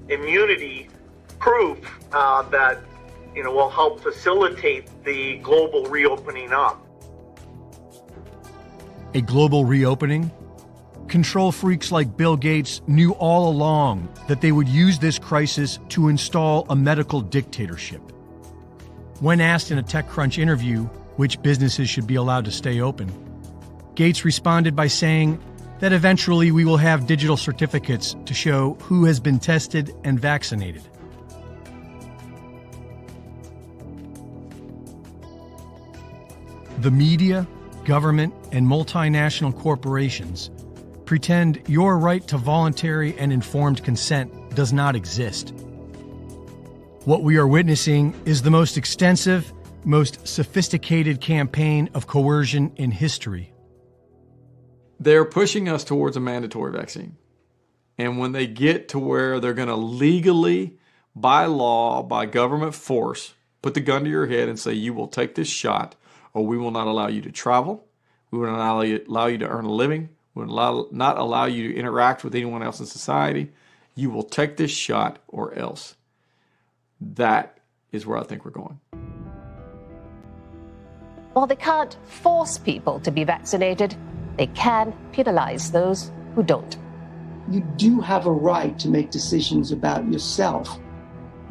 S15: immunity proof that will help facilitate the global reopening up.
S2: A global reopening? Control freaks like Bill Gates knew all along that they would use this crisis to install a medical dictatorship. When asked in a TechCrunch interview which businesses should be allowed to stay open, Gates responded by saying that eventually we will have digital certificates to show who has been tested and vaccinated. The media, government, and multinational corporations pretend your right to voluntary and informed consent does not exist. What we are witnessing is the most extensive, most sophisticated campaign of coercion in history.
S1: They're pushing us towards a mandatory vaccine. And when they get to where they're going to legally, by law, by government force, put the gun to your head and say, you will take this shot or we will not allow you to travel, we will not allow you to earn a living, we will not allow you to interact with anyone else in society, you will take this shot or else. That is where I think we're going.
S3: While they can't force people to be vaccinated, they can penalize those who don't.
S20: You do have a right to make decisions about yourself.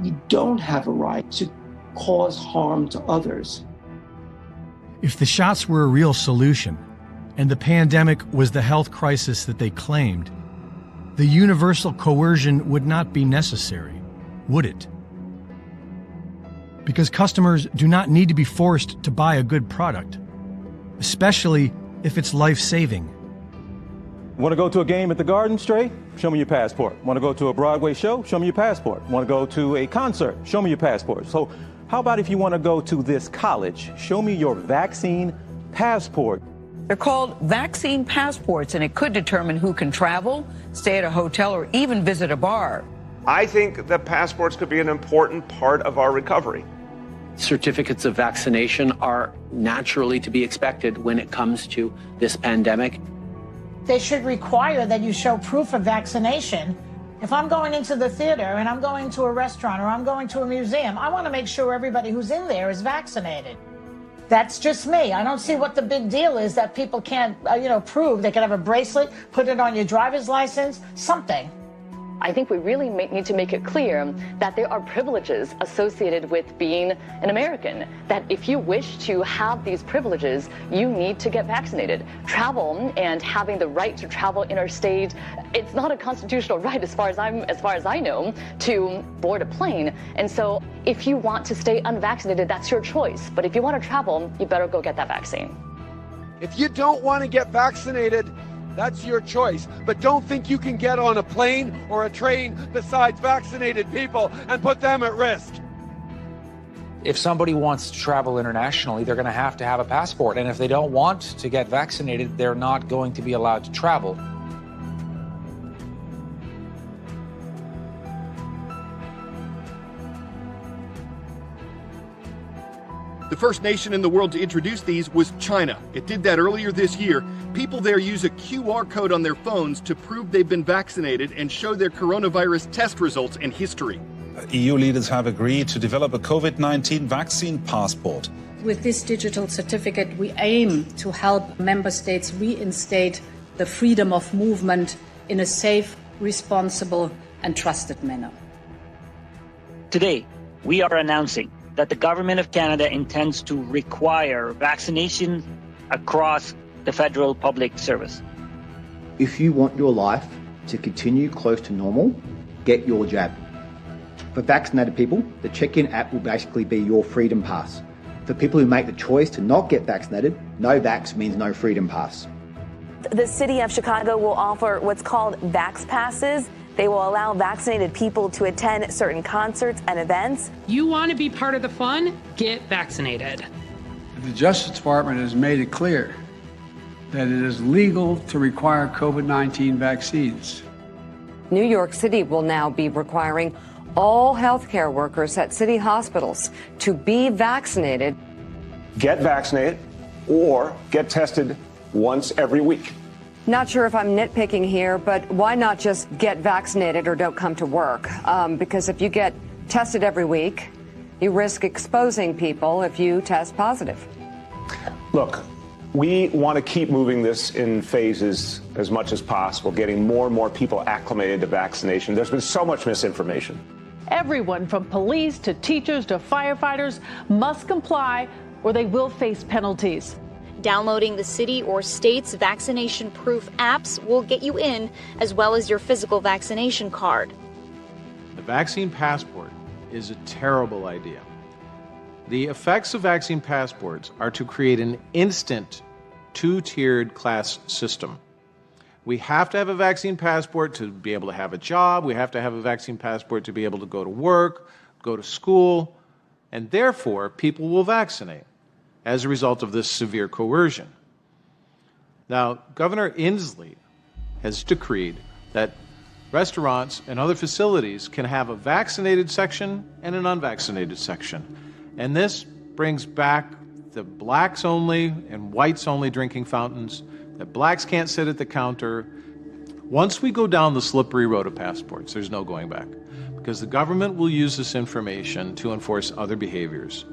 S20: You don't have a right to cause harm to others.
S2: If the shots were a real solution, and the pandemic was the health crisis that they claimed, the universal coercion would not be necessary, would it? Because customers do not need to be forced to buy a good product, especially if it's life-saving.
S22: Want to go to a game at the Garden, Stray? Show me your passport. Want to go to a Broadway show? Show me your passport. Want to go to a concert? Show me your passport. So how about if you want to go to this college? Show me your vaccine passport.
S23: They're called vaccine passports, and it could determine who can travel, stay at a hotel, or even visit a bar.
S12: I think that passports could be an important part of our recovery.
S24: Certificates of vaccination are naturally to be expected when it comes to this pandemic.
S26: They should require that you show proof of vaccination. If I'm going into the theater and I'm going to a restaurant or I'm going to a museum, I want to make sure everybody who's in there is vaccinated. That's just me. I don't see what the big deal is that people can't, prove. They can have a bracelet, put it on your driver's license, something.
S31: I think we really need to make it clear that there are privileges associated with being an American, that if you wish to have these privileges, you need to get vaccinated. Travel and having the right to travel interstate, it's not a constitutional right as far as I know, to board a plane. And so if you want to stay unvaccinated, that's your choice. But if you want to travel, you better go get that vaccine.
S27: If you don't want to get vaccinated, that's your choice, but don't think you can get on a plane or a train besides vaccinated people and put them at risk.
S28: If somebody wants to travel internationally, they're going to have a passport. And if they don't want to get vaccinated, they're not going to be allowed to travel.
S29: The first nation in the world to introduce these was China. It did that earlier this year. People there use a QR code on their phones to prove they've been vaccinated and show their coronavirus test results and history.
S30: EU leaders have agreed to develop a COVID-19 vaccine passport.
S32: With this digital certificate, we aim to help member states reinstate the freedom of movement in a safe, responsible, and trusted manner.
S33: Today, we are announcing that the Government of Canada intends to require vaccination across the federal public service.
S34: If you want your life to continue close to normal, get your jab. For vaccinated people, the check-in app will basically be your freedom pass. For people who make the choice to not get vaccinated, no vax means no freedom pass.
S35: The city of Chicago will offer what's called Vax Passes. They will allow vaccinated people to attend certain concerts and events.
S36: You want to be part of the fun? Get vaccinated.
S37: The Justice Department has made it clear that it is legal to require COVID-19 vaccines.
S38: New York City will now be requiring all healthcare workers at city hospitals to be vaccinated.
S12: Get vaccinated or get tested once every week.
S38: Not sure if I'm nitpicking here, but why not just get vaccinated or don't come to work? Because if you get tested every week, you risk exposing people if you test positive.
S12: Look, we want to keep moving this in phases as much as possible, getting more and more people acclimated to vaccination. There's been so much misinformation.
S1: Everyone from police to teachers to firefighters must comply or they will face penalties.
S4: Downloading the city or state's vaccination proof apps will get you in, as well as your physical vaccination card.
S5: The vaccine passport is a terrible idea. The effects of vaccine passports are to create an instant two-tiered class system. We have to have a vaccine passport to be able to have a job. We have to have a vaccine passport to be able to go to work, go to school, and therefore people will vaccinate as a result of this severe coercion. Now, Governor Inslee has decreed that restaurants and other facilities can have a vaccinated section and an unvaccinated section. And this brings back the blacks only and whites only drinking fountains, that blacks can't sit at the counter. Once we go down the slippery road of passports, there's no going back, because the government will use this information to enforce other behaviors.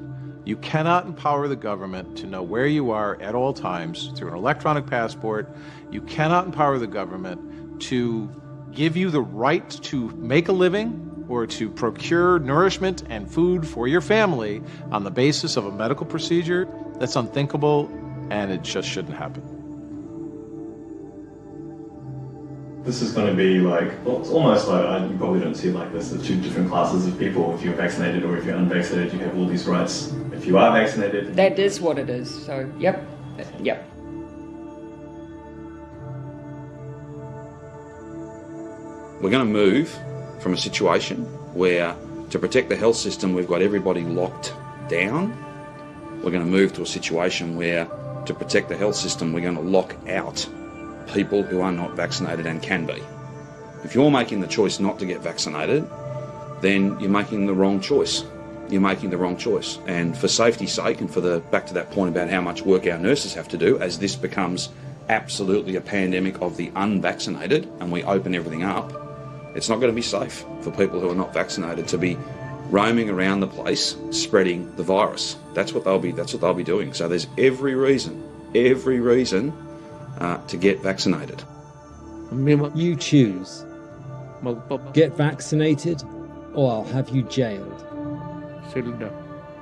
S5: You cannot empower the government to know where you are at all times through an electronic passport. You cannot empower the government to give you the right to make a living or to procure nourishment and food for your family on the basis of a medical procedure. That's unthinkable, and it just shouldn't happen.
S6: This is going to be like, well, it's almost like, you probably don't see it like this, the two different classes of people. If you're vaccinated or if you're unvaccinated, you have all these rights. If you are vaccinated...
S7: That is what it is, so yep.
S8: We're going to move from a situation where, to protect the health system, we've got everybody locked down. We're going to move to a situation where, to protect the health system, we're going to lock out people who are not vaccinated and can be. If you're making the choice not to get vaccinated, then you're making the wrong choice. You're making the wrong choice. And for safety's sake, and for the back to that point about how much work our nurses have to do, as this becomes absolutely a pandemic of the unvaccinated and we open everything up, it's not going to be safe for people who are not vaccinated to be roaming around the place spreading the virus. That's what they'll be doing. So there's every reason to get vaccinated.
S9: You choose. Get vaccinated, or I'll have you jailed.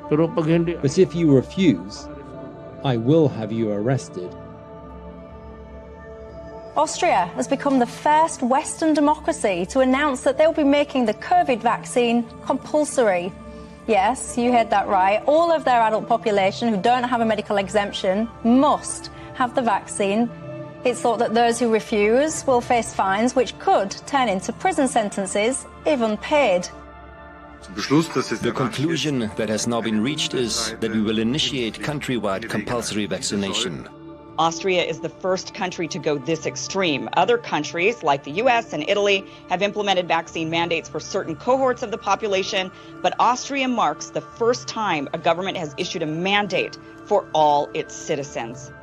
S9: But if you refuse, I will have you arrested.
S10: Austria has become the first Western democracy to announce that they'll be making the COVID vaccine compulsory. Yes, you heard that right. All of their adult population who don't have a medical exemption must have the vaccine. It's thought that those who refuse will face fines which could turn into prison sentences if unpaid.
S11: The conclusion that has now been reached is that we will initiate countrywide compulsory vaccination.
S13: Austria is the first country to go this extreme. Other countries, like the US and Italy, have implemented vaccine mandates for certain cohorts of the population, but Austria marks the first time a government has issued a mandate for all its citizens.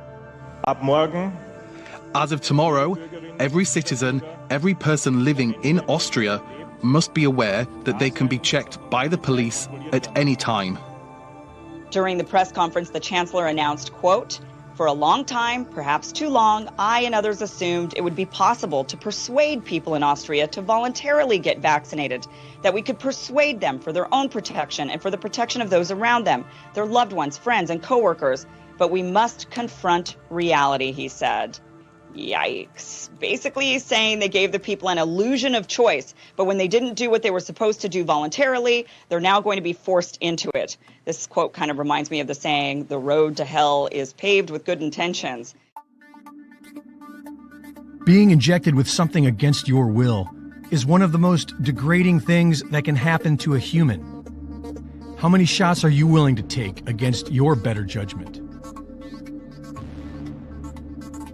S14: As of tomorrow, every citizen, every person living in Austria must be aware that they can be checked by the police at any time.
S13: During the press conference, the chancellor announced, quote, "For a long time, perhaps too long, I and others assumed it would be possible to persuade people in Austria to voluntarily get vaccinated, that we could persuade them for their own protection and for the protection of those around them, their loved ones, friends, and coworkers. But we must confront reality," he said. Yikes. Basically, he's saying they gave the people an illusion of choice, but when they didn't do what they were supposed to do voluntarily, they're now going to be forced into it. This quote kind of reminds me of the saying, "The road to hell is paved with good intentions."
S2: Being injected with something against your will is one of the most degrading things that can happen to a human. How many shots are you willing to take against your better judgment?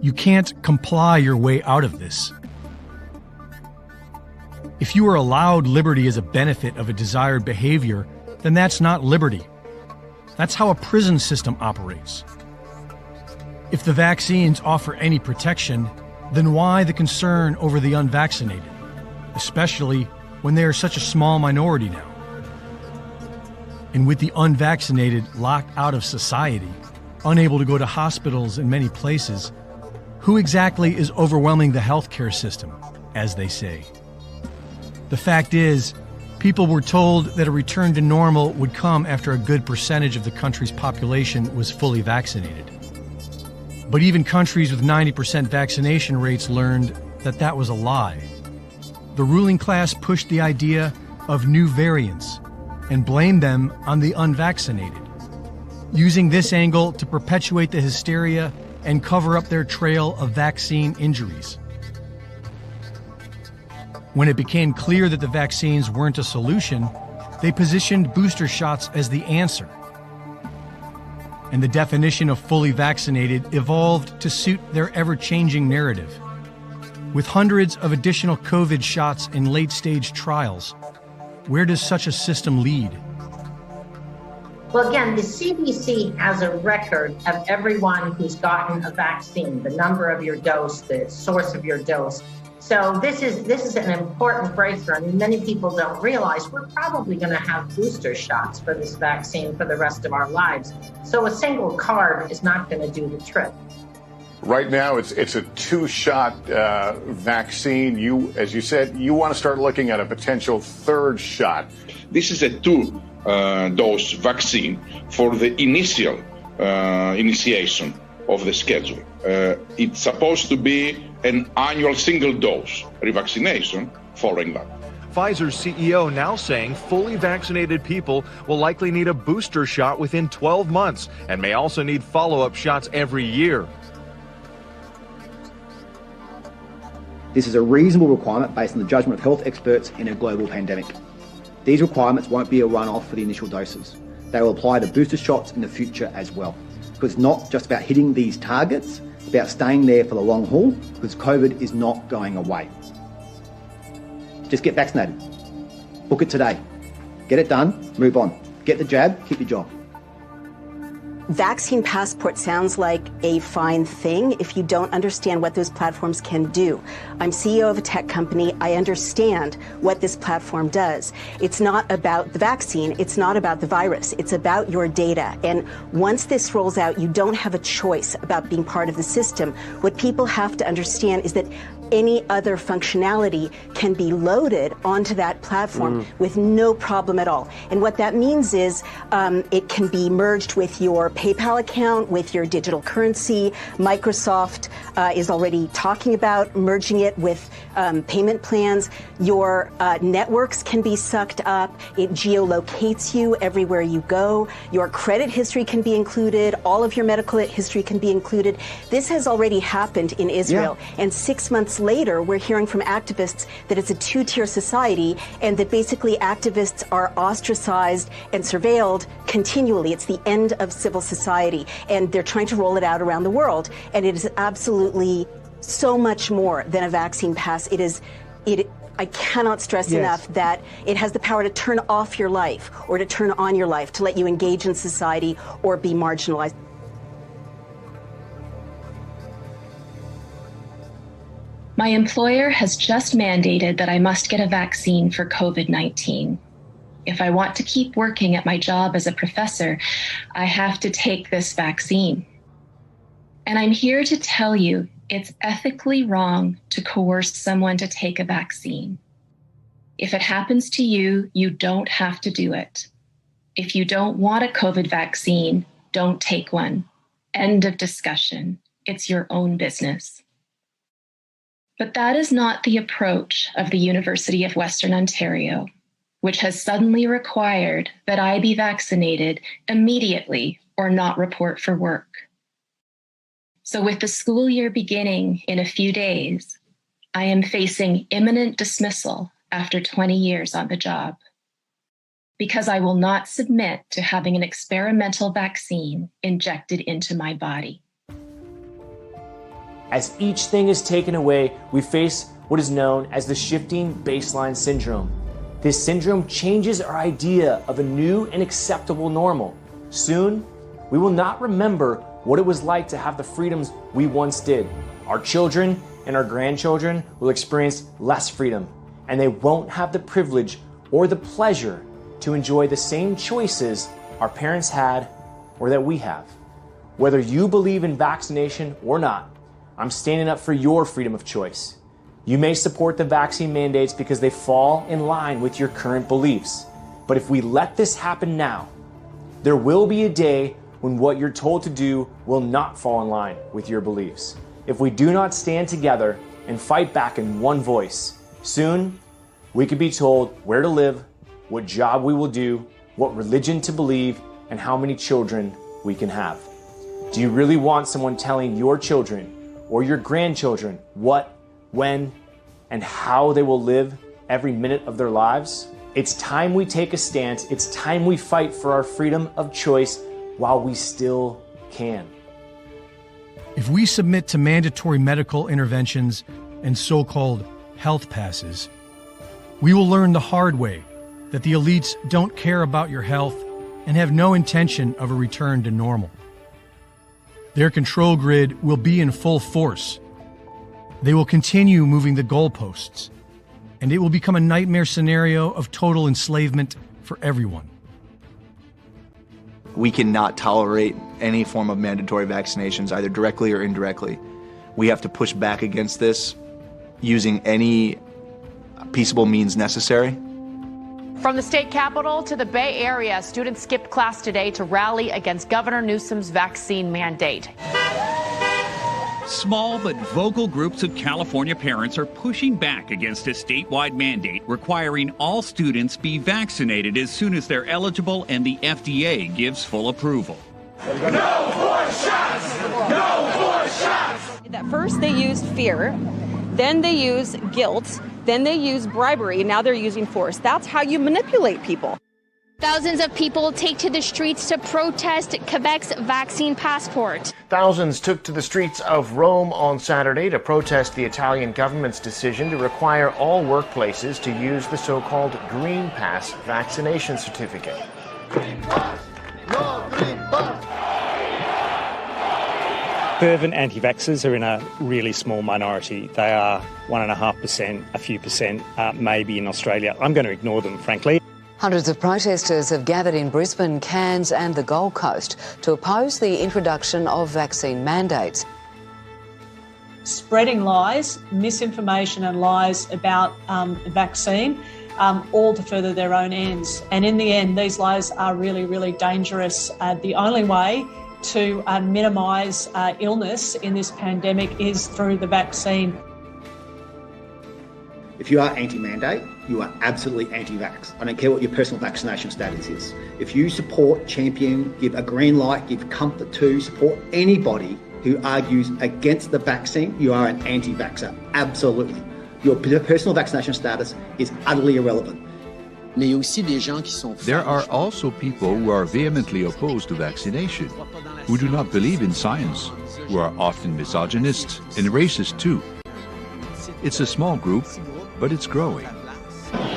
S2: You can't comply your way out of this. If you are allowed liberty as a benefit of a desired behavior, then that's not liberty. That's how a prison system operates. If the vaccines offer any protection, then why the concern over the unvaccinated, especially when they are such a small minority now? And with the unvaccinated locked out of society, unable to go to hospitals in many places, who exactly is overwhelming the healthcare system, as they say? The fact is, People were told that a return to normal would come after a good percentage of the country's population was fully vaccinated. But even countries with 90% vaccination rates learned that that was a lie. The ruling class pushed the idea of new variants and blamed them on the unvaccinated, using this angle to perpetuate the hysteria and cover up their trail of vaccine injuries. When it became clear that the vaccines weren't a solution, they positioned booster shots as the answer. And the definition of fully vaccinated evolved to suit their ever-changing narrative. With hundreds of additional COVID shots in late-stage trials, where does such a system lead?
S3: Well, again, the CDC has a record of everyone who's gotten a vaccine, the number of your dose, the source of your dose. So this is an important breakthrough. I mean, many people don't realize we're probably going to have booster shots for this vaccine for the rest of our lives. So a single card is not going to do the trick.
S12: Right now, it's a two-shot vaccine. As you said, you want to start looking at a potential third shot.
S15: This is a two-dose vaccine for the initial initiation of the schedule. It's supposed to be an annual single-dose revaccination following that.
S16: Pfizer's CEO now saying fully vaccinated people will likely need a booster shot within 12 months and may also need follow-up shots every year.
S34: This is a reasonable requirement based on the judgment of health experts in a global pandemic. These requirements won't be a run-off for the initial doses. They will apply to booster shots in the future as well. Because it's not just about hitting these targets, it's about staying there for the long haul, because COVID is not going away. Just get vaccinated. Book it today. Get it done, move on. Get the jab, keep your job.
S17: Vaccine passport sounds like a fine thing if you don't understand what those platforms can do. I'm CEO of a tech company. I understand what this platform does. It's not about the vaccine. It's not about the virus. It's about your data. And once this rolls out, you don't have a choice about being part of the system. What people have to understand is that any other functionality can be loaded onto that platform with no problem at all. And what that means is it can be merged with your PayPal account, with your digital currency. Microsoft is already talking about merging it with payment plans. Your networks can be sucked up. It geolocates you everywhere you go. Your credit history can be included. All of your medical history can be included. This has already happened in Israel. Yeah. And 6 months later, we're hearing from activists that it's a two-tier society and that basically activists are ostracized and surveilled continually. It's the end of civil society, and they're trying to roll it out around the world. And it is absolutely so much more than a vaccine pass. I cannot stress enough that it has the power to turn off your life or to turn on your life, to let you engage in society or be marginalized.
S18: My employer has just mandated that I must get a vaccine for COVID-19. If I want to keep working at my job as a professor, I have to take this vaccine. And I'm here to tell you it's ethically wrong to coerce someone to take a vaccine. If it happens to you, you don't have to do it. If you don't want a COVID vaccine, don't take one. End of discussion. It's your own business. But that is not the approach of the University of Western Ontario, which has suddenly required that I be vaccinated immediately or not report for work. So with the school year beginning in a few days, I am facing imminent dismissal after 20 years on the job because I will not submit to having an experimental vaccine injected into my body.
S19: As each thing is taken away, we face what is known as the shifting baseline syndrome. This syndrome changes our idea of a new and acceptable normal. Soon, we will not remember what it was like to have the freedoms we once did. Our children and our grandchildren will experience less freedom, and they won't have the privilege or the pleasure to enjoy the same choices our parents had or that we have. Whether you believe in vaccination or not, I'm standing up for your freedom of choice. You may support the vaccine mandates because they fall in line with your current beliefs. But if we let this happen now, there will be a day when what you're told to do will not fall in line with your beliefs. If we do not stand together and fight back in one voice, soon we could be told where to live, what job we will do, what religion to believe, and how many children we can have. Do you really want someone telling your children or your grandchildren what, when, and how they will live every minute of their lives? It's time we take a stance. It's time we fight for our freedom of choice while we still can.
S2: If we submit to mandatory medical interventions and so-called health passes, we will learn the hard way that the elites don't care about your health and have no intention of a return to normal. Their control grid will be in full force. They will continue moving the goalposts, and it will become a nightmare scenario of total enslavement for everyone.
S20: We cannot tolerate any form of mandatory vaccinations, either directly or indirectly. We have to push back against this using any peaceable means necessary.
S21: From the state capitol to the Bay Area, students skipped class today to rally against Governor Newsom's vaccine mandate.
S22: Small but vocal groups of California parents are pushing back against a statewide mandate requiring all students be vaccinated as soon as they're eligible and the FDA gives full approval.
S23: No more shots! No more shots!
S24: At first they used fear, then they use guilt, then they use bribery, and now they're using force. That's how you manipulate people.
S25: Thousands of people take to the streets to protest Quebec's vaccine passport.
S26: Thousands took to the streets of Rome on Saturday to protest the Italian government's decision to require all workplaces to use the so-called Green Pass vaccination certificate.
S27: Green Pass! No Green Pass! Fervent anti-vaxxers are in a really small minority. They are 1.5%, a few percent, maybe in Australia. I'm going to ignore them, frankly.
S28: Hundreds of protesters have gathered in Brisbane, Cairns and the Gold Coast to oppose the introduction of vaccine mandates.
S29: Spreading lies, misinformation and lies about the vaccine, all to further their own ends. And in the end, these lies are really, really dangerous. The only way to minimise illness in this pandemic is through the vaccine.
S34: If you are anti-mandate, you are absolutely anti-vax. I don't care what your personal vaccination status is. If you support, champion, give a green light, give comfort to, support anybody who argues against the vaccine, you are an anti-vaxxer. Absolutely. Your personal vaccination status is utterly irrelevant.
S30: There are also people who are vehemently opposed to vaccination, who do not believe in science, who are often misogynists and racist too. It's a small group, but it's growing.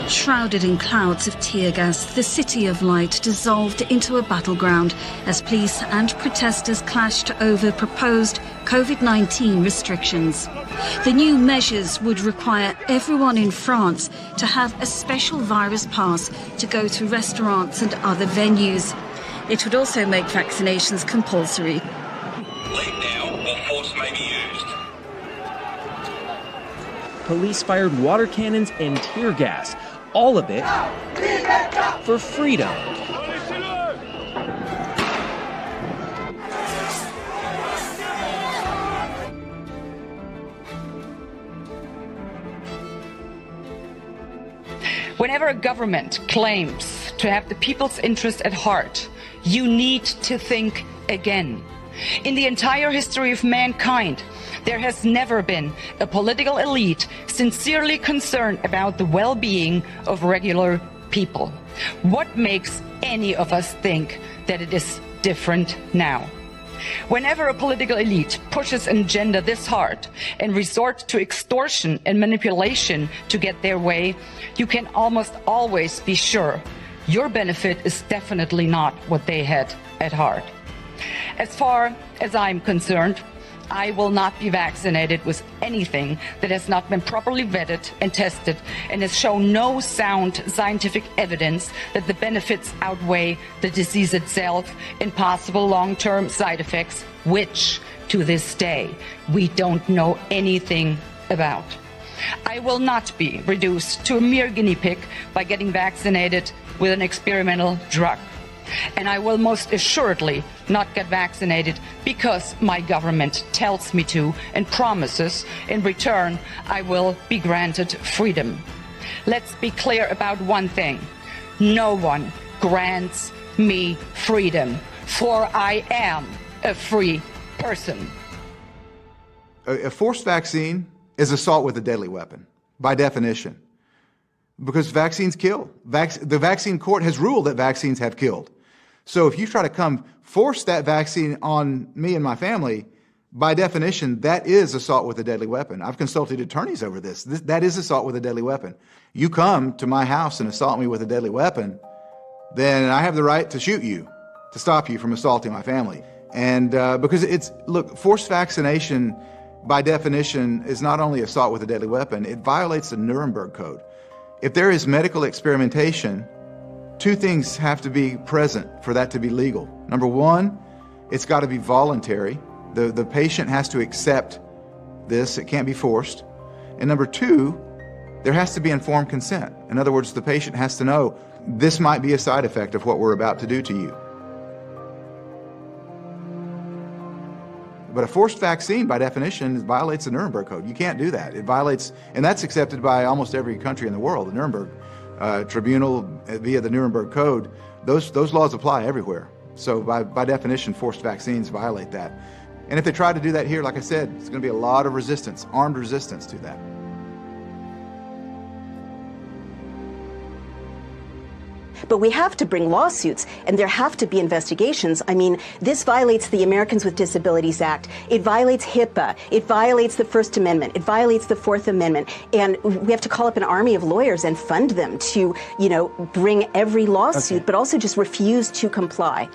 S31: Shrouded in clouds of tear gas, the City of Light dissolved into a battleground as police and protesters clashed over proposed COVID-19 restrictions. The new measures would require everyone in France to have a special virus pass to go to restaurants and other venues. It would also make vaccinations compulsory.
S34: Leave now or force may be used.
S32: Police fired water cannons and tear gas. All of it for freedom.
S33: Whenever a government claims to have the people's interest at heart, you need to think again. In the entire history of mankind, there has never been a political elite sincerely concerned about the well-being of regular people. What makes any of us think that it is different now? Whenever a political elite pushes an agenda this hard and resorts to extortion and manipulation to get their way, you can almost always be sure your benefit is definitely not what they had at heart. As far as I'm concerned, I will not be vaccinated with anything that has not been properly vetted and tested and has shown no sound scientific evidence that the benefits outweigh the disease itself and possible long-term side effects, which, to this day, we don't know anything about. I will not be reduced to a mere guinea pig by getting vaccinated with an experimental drug. And I will most assuredly not get vaccinated because my government tells me to and promises in return I will be granted freedom. Let's be clear about one thing. No one grants me freedom, for I am a free person.
S20: A forced vaccine is assault with a deadly weapon, by definition, because vaccines kill. The vaccine court has ruled that vaccines have killed. So if you try to come force that vaccine on me and my family, by definition, that is assault with a deadly weapon. I've consulted attorneys over this. That is assault with a deadly weapon. You come to my house and assault me with a deadly weapon, then I have the right to shoot you, to stop you from assaulting my family. And because look, forced vaccination, by definition, is not only assault with a deadly weapon, it violates the Nuremberg Code. If there is medical experimentation, two things have to be present for that to be legal. Number one, it's got to be voluntary. The patient has to accept this. It can't be forced. And number two, there has to be informed consent. In other words, the patient has to know this might be a side effect of what we're about to do to you. But a forced vaccine, by definition, violates the Nuremberg Code. You can't do that. It violates, and that's accepted by almost every country in the world. The Nuremberg Tribunal, via the Nuremberg Code, those laws apply everywhere. So by definition, forced vaccines violate that. And if they try to do that here, like I said, it's going to be a lot of resistance, armed resistance to that.
S17: But we have to bring lawsuits, and there have to be investigations. I mean, this violates the Americans with Disabilities Act. It violates HIPAA. It violates the First Amendment. It violates the Fourth Amendment. And we have to call up an army of lawyers and fund them to, bring every lawsuit, but also just refuse to comply.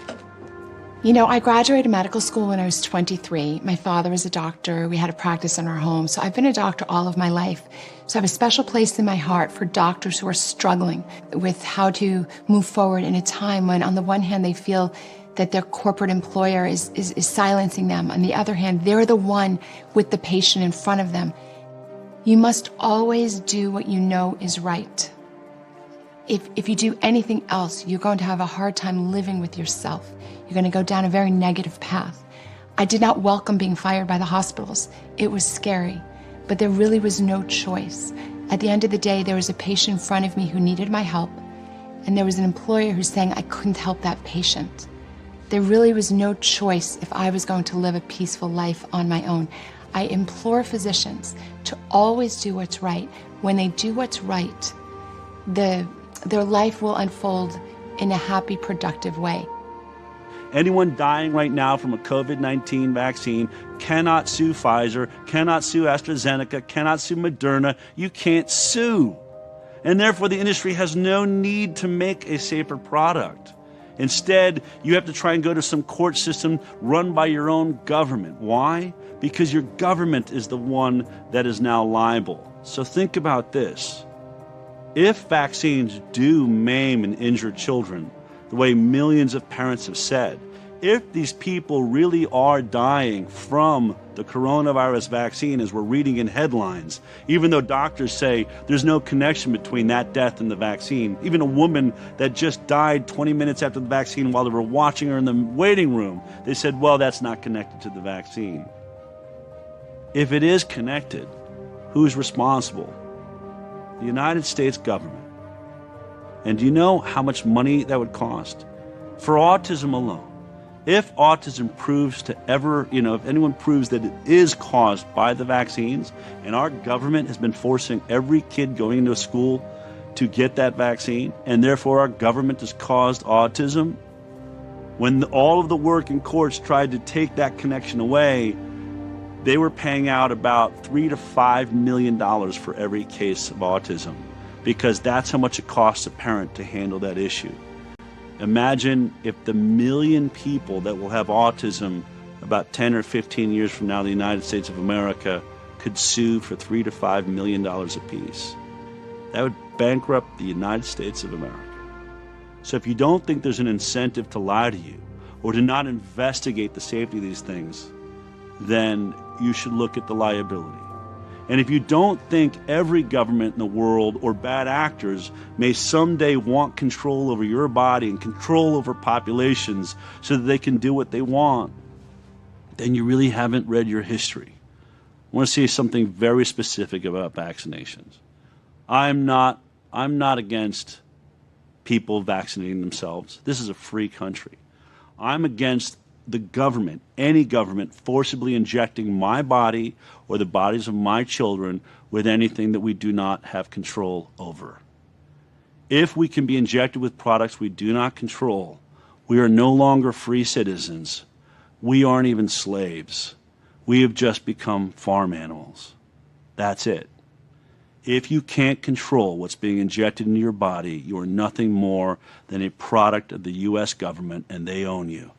S1: I graduated medical school when I was 23. My father was a doctor. We had a practice in our home. So I've been a doctor all of my life. So I have a special place in my heart for doctors who are struggling with how to move forward in a time when, on the one hand, they feel that their corporate employer is silencing them. On the other hand, they're the one with the patient in front of them. You must always do what you know is right. If you do anything else, you're going to have a hard time living with yourself. You're going to go down a very negative path. I did not welcome being fired by the hospitals. It was scary, but there really was no choice. At the end of the day, there was a patient in front of me who needed my help, and there was an employer who's saying I couldn't help that patient. There really was no choice if I was going to live a peaceful life on my own. I implore physicians to always do what's right. When they do what's right, their life will unfold in a happy, productive way.
S3: Anyone dying right now from a COVID-19 vaccine cannot sue Pfizer, cannot sue AstraZeneca, cannot sue Moderna. You can't sue. And therefore, the industry has no need to make a safer product. Instead, you have to try and go to some court system run by your own government. Why? Because your government is the one that is now liable. So think about this. If vaccines do maim and injure children, the way millions of parents have said, if these people really are dying from the coronavirus vaccine, as we're reading in headlines, even though doctors say there's no connection between that death and the vaccine, even a woman that just died 20 minutes after the vaccine while they were watching her in the waiting room, they said, well, that's not connected to the vaccine. If it is connected, who's responsible? The United States government. And do you know how much money that would cost? For autism alone, if autism proves to if anyone proves that it is caused by the vaccines, and our government has been forcing every kid going into a school to get that vaccine, and therefore our government has caused autism, when all of the work in courts tried to take that connection away, they were paying out about $3 to $5 million for every case of autism, because that's how much it costs a parent to handle that issue. Imagine if the 1 million people that will have autism about 10 or 15 years from now in the United States of America could sue for $3 to $5 million apiece. That would bankrupt the United States of America. So if you don't think there's an incentive to lie to you or to not investigate the safety of these things, then you should look at the liability. And if you don't think every government in the world or bad actors may someday want control over your body and control over populations so that they can do what they want, then you really haven't read your history. I want to say something very specific about vaccinations. I'm not against people vaccinating themselves. This is a free country. I'm against the government, any government, forcibly injecting my body or the bodies of my children with anything that we do not have control over. If we can be injected with products we do not control, we are no longer free citizens. We aren't even slaves. We have just become farm animals. That's it. If you can't control what's being injected into your body, you are nothing more than a product of the U.S. government, and they own you.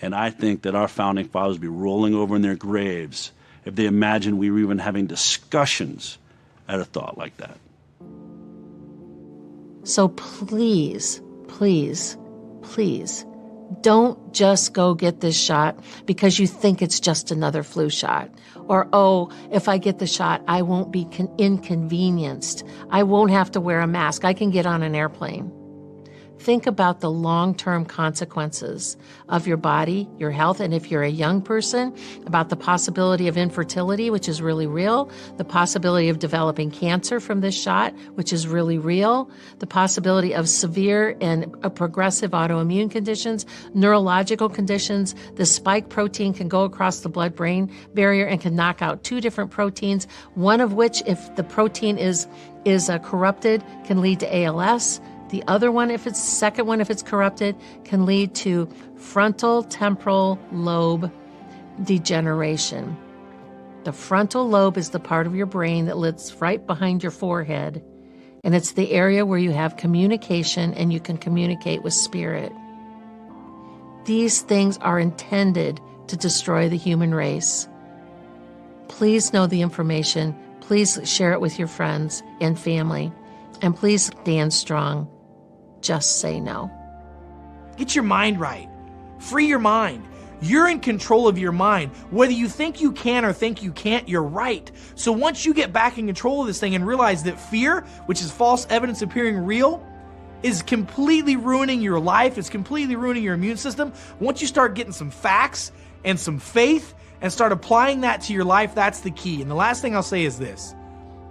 S3: And I think that our founding fathers would be rolling over in their graves if they imagined we were even having discussions at a thought like that.
S4: So please, please, please, don't just go get this shot because you think it's just another flu shot. Or, oh, if I get the shot, I won't be inconvenienced. I won't have to wear a mask. I can get on an airplane. Think about the long-term consequences of your body, your health, and if you're a young person, about the possibility of infertility, which is really real, the possibility of developing cancer from this shot, which is really real, the possibility of severe and progressive autoimmune conditions, neurological conditions. The spike protein can go across the blood-brain barrier and can knock out two different proteins, one of which, if the protein is corrupted, can lead to ALS. The other one, if it's corrupted, can lead to frontal temporal lobe degeneration. The frontal lobe is the part of your brain that lives right behind your forehead, and it's the area where you have communication and you can communicate with spirit. These things are intended to destroy the human race. Please know the information. Please share it with your friends and family. And please stand strong. Just say no.
S5: Get your mind right. Free your mind. You're in control of your mind. Whether you think you can or think you can't, you're right. So once you get back in control of this thing and realize that fear, which is false evidence appearing real, is completely ruining your life, it's completely ruining your immune system, once you start getting some facts and some faith and start applying that to your life, that's the key. And the last thing I'll say is this.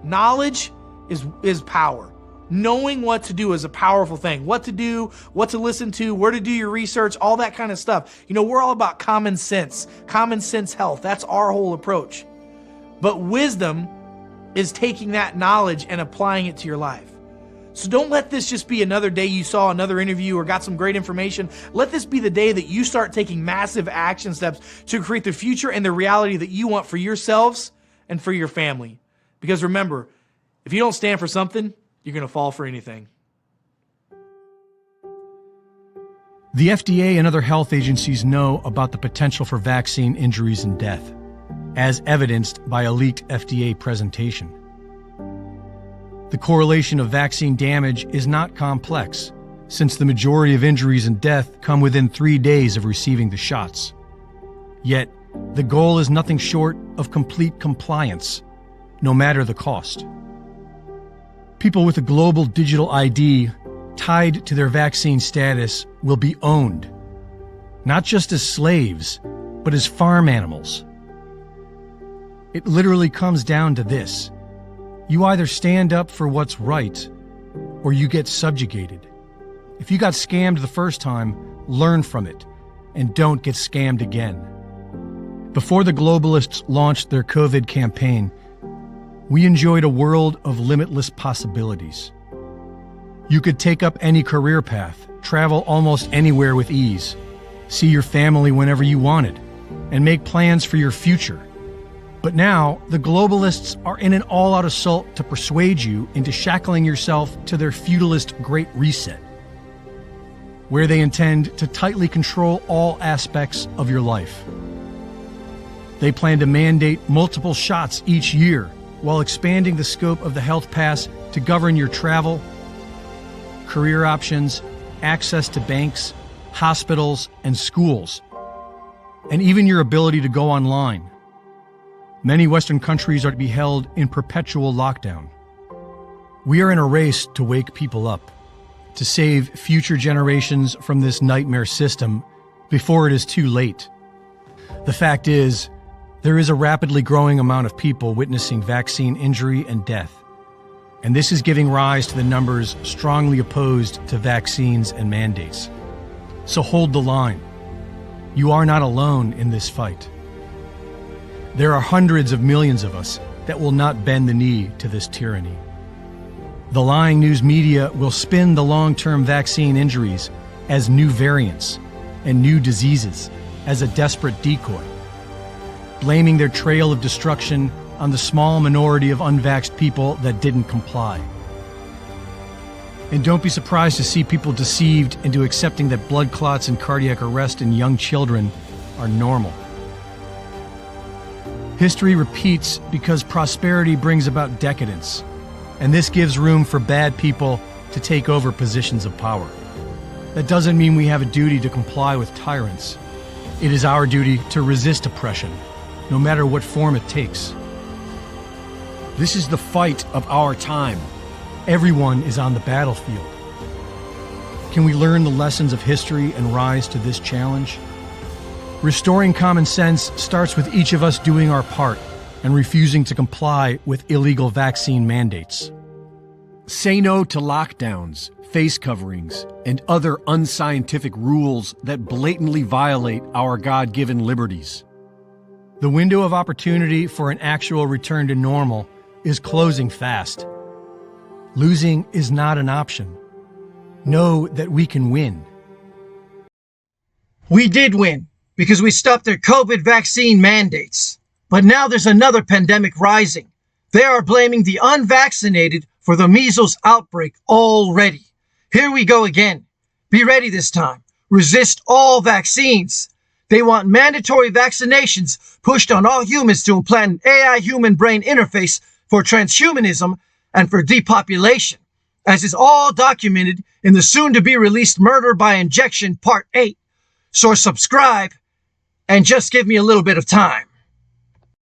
S5: Knowledge is power. Knowing what to do is a powerful thing. What to do, what to listen to, where to do your research, all that kind of stuff. You know, we're all about common sense health. That's our whole approach. But wisdom is taking that knowledge and applying it to your life. So don't let this just be another day you saw another interview or got some great information. Let this be the day that you start taking massive action steps to create the future and the reality that you want for yourselves and for your family. Because remember, if you don't stand for something, you're going to fall for anything.
S2: The FDA and other health agencies know about the potential for vaccine injuries and death, as evidenced by a leaked FDA presentation. The correlation of vaccine damage is not complex, since the majority of injuries and death come within 3 days of receiving the shots. Yet, the goal is nothing short of complete compliance, no matter the cost. People with a global digital ID tied to their vaccine status will be owned, not just as slaves, but as farm animals. It literally comes down to this. You either stand up for what's right, or you get subjugated. If you got scammed the first time, learn from it, and don't get scammed again. Before the globalists launched their COVID campaign, we enjoyed a world of limitless possibilities. You could take up any career path, travel almost anywhere with ease, see your family whenever you wanted, and make plans for your future. But now, the globalists are in an all-out assault to persuade you into shackling yourself to their feudalist Great Reset, where they intend to tightly control all aspects of your life. They plan to mandate multiple shots each year, while expanding the scope of the health pass to govern your travel, career options, access to banks, hospitals, and schools, and even your ability to go online. Many Western countries are to be held in perpetual lockdown. We are in a race to wake people up, to save future generations from this nightmare system before it is too late. The fact is, there is a rapidly growing amount of people witnessing vaccine injury and death, and this is giving rise to the numbers strongly opposed to vaccines and mandates. So hold the line. You are not alone in this fight. There are hundreds of millions of us that will not bend the knee to this tyranny. The lying news media will spin the long-term vaccine injuries as new variants and new diseases as a desperate decoy, blaming their trail of destruction on the small minority of unvaxxed people that didn't comply. And don't be surprised to see people deceived into accepting that blood clots and cardiac arrest in young children are normal. History repeats because prosperity brings about decadence, and this gives room for bad people to take over positions of power. That doesn't mean we have a duty to comply with tyrants. It is our duty to resist oppression, no matter what form it takes. This is the fight of our time. Everyone is on the battlefield. Can we learn the lessons of history and rise to this challenge? Restoring common sense starts with each of us doing our part and refusing to comply with illegal vaccine mandates. Say no to lockdowns, face coverings, and other unscientific rules that blatantly violate our God-given liberties. The window of opportunity for an actual return to normal is closing fast. Losing is not an option. Know that we can win.
S6: We did win because we stopped their COVID vaccine mandates. But now there's another pandemic rising. They are blaming the unvaccinated for the measles outbreak already. Here we go again. Be ready this time. Resist all vaccines. They want mandatory vaccinations pushed on all humans to implant an AI human brain interface for transhumanism and for depopulation, as is all documented in the soon-to-be-released Murder by Injection Part 8. So subscribe and just give me a little bit of time.